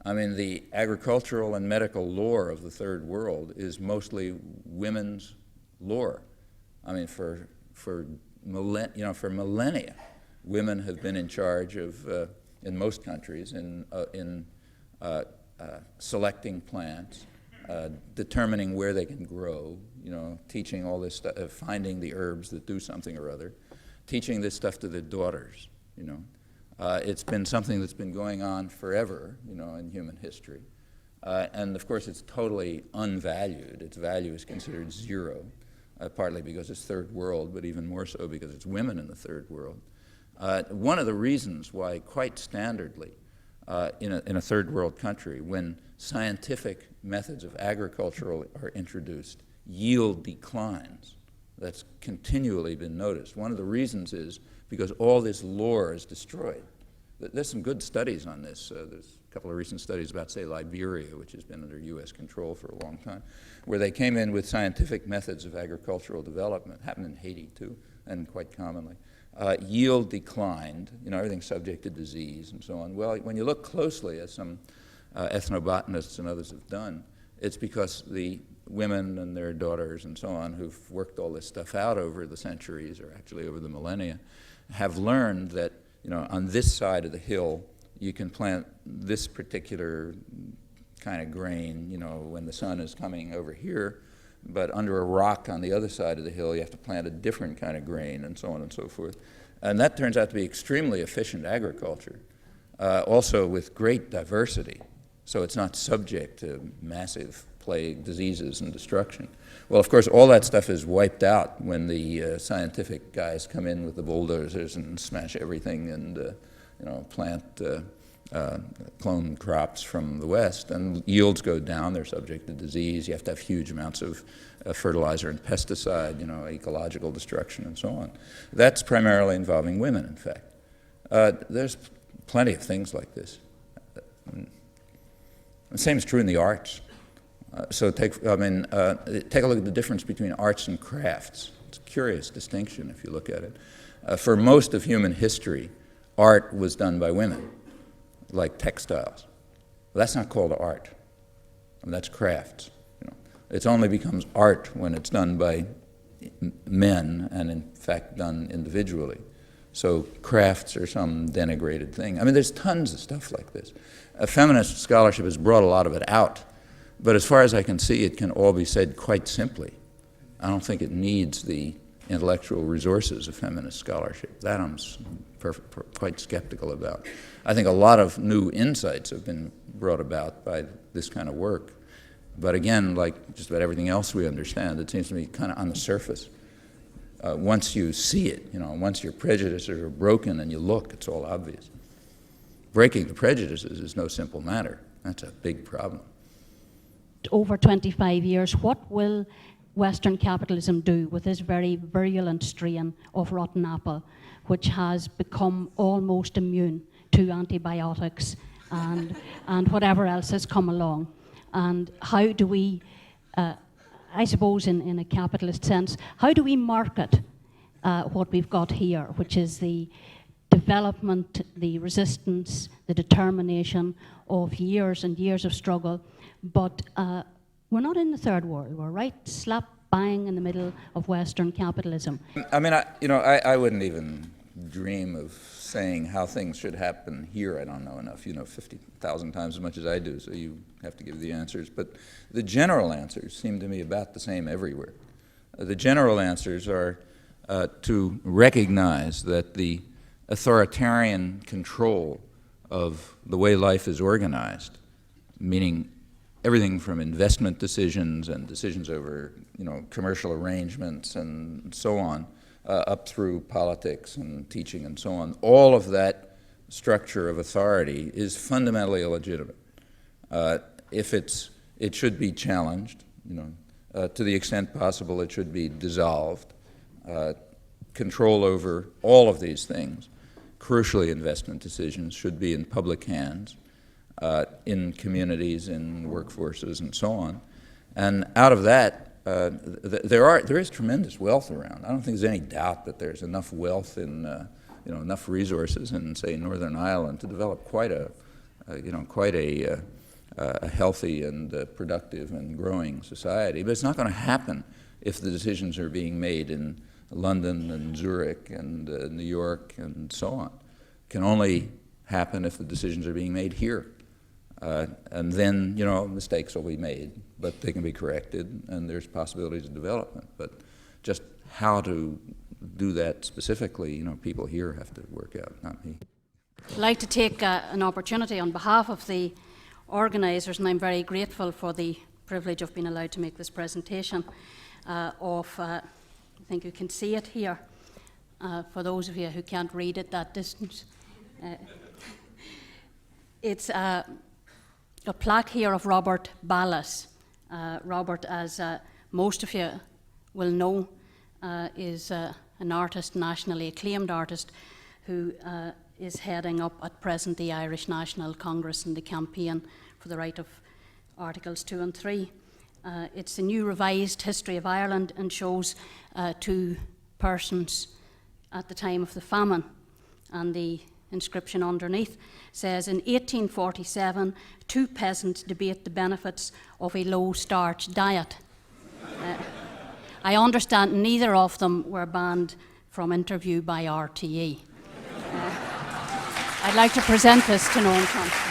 I mean, the agricultural and medical lore of the third world is mostly women's lore. I mean, for millennia, women have been in charge of, in most countries, in selecting plants, determining where they can grow, teaching all this stuff, finding the herbs that do something or other, teaching this stuff to their daughters, It's been something that's been going on forever, in human history. And of course, it's totally unvalued. Its value is considered zero, partly because it's third world, but even more so because it's women in the third world. One of the reasons why, quite standardly, in a third world country, when scientific methods of agriculture are introduced, yield declines. That's continually been noticed. One of the reasons is because all this lore is destroyed. There's some good studies on this. There's a couple of recent studies about, say, Liberia, which has been under U.S. control for a long time, where they came in with scientific methods of agricultural development. Happened in Haiti, too, and quite commonly. Yield declined, everything's subject to disease and so on. Well, when you look closely, as some ethnobotanists and others have done, it's because the women and their daughters and so on who've worked all this stuff out over the centuries, or actually over the millennia, have learned that, on this side of the hill, you can plant this particular kind of grain, when the sun is coming over here, but under a rock on the other side of the hill, you have to plant a different kind of grain, and so on and so forth. And that turns out to be extremely efficient agriculture, also with great diversity, so it's not subject to massive plague, diseases, and destruction. Well, of course, all that stuff is wiped out when the scientific guys come in with the bulldozers and smash everything and plant clone crops from the West, and yields go down. They're subject to disease. You have to have huge amounts of fertilizer and pesticide, ecological destruction, and so on. That's primarily involving women, in fact. There's plenty of things like this. The same is true in the arts. So take a look at the difference between arts and crafts. It's a curious distinction if you look at it. For most of human history, art was done by women, like textiles. Well, that's not called art. That's crafts. It only becomes art when it's done by men and, in fact, done individually. So crafts are some denigrated thing. There's tons of stuff like this. Feminist scholarship has brought a lot of it out. But as far as I can see, it can all be said quite simply. I don't think it needs the intellectual resources of feminist scholarship. That I'm quite skeptical about. I think a lot of new insights have been brought about by this kind of work. But again, like just about everything else we understand, it seems to me kind of on the surface. Once you see it, once your prejudices are broken and you look, it's all obvious. Breaking the prejudices is no simple matter. That's a big problem. Over 25 years, what will Western capitalism do with this very virulent strain of rotten apple, which has become almost immune to antibiotics and whatever else has come along? And how do we, I suppose in a capitalist sense, how do we market what we've got here, which is the development, the resistance, the determination of years and years of struggle? But we're not in the third world. We're right slap bang in the middle of Western capitalism. I wouldn't even dream of saying how things should happen here. I don't know enough, 50,000 times as much as I do, so you have to give the answers. But the general answers seem to me about the same everywhere. The general answers are to recognize that the authoritarian control of the way life is organized, meaning everything from investment decisions and decisions over, commercial arrangements and so on, up through politics and teaching and so on. All of that structure of authority is fundamentally illegitimate. It should be challenged, to the extent possible, it should be dissolved. Control over all of these things crucially investment decisions should be in public hands, in communities, in workforces, and so on. And out of that, there is tremendous wealth around. I don't think there's any doubt that there's enough wealth in, enough resources in, say, Northern Ireland to develop quite a healthy and productive and growing society. But it's not going to happen if the decisions are being made in London and Zurich and New York and so on. It can only happen if the decisions are being made here. And then, mistakes will be made, but they can be corrected, and there's possibilities of development. But just how to do that specifically, people here have to work out, not me. I'd like to take an opportunity on behalf of the organisers, and I'm very grateful for the privilege of being allowed to make this presentation I think you can see it here, for those of you who can't read it that distance. It's a plaque here of Robert Ballas. Robert, as most of you will know, is an artist, nationally acclaimed artist, who is heading up at present the Irish National Congress and the campaign for the right of Articles 2 and 3. It's a new revised history of Ireland and shows 2 persons at the time of the famine. And the inscription underneath says, in 1847, 2 peasants debate the benefits of a low-starch diet. I understand neither of them were banned from interview by RTE. I'd like to present this to Noam Chomsky.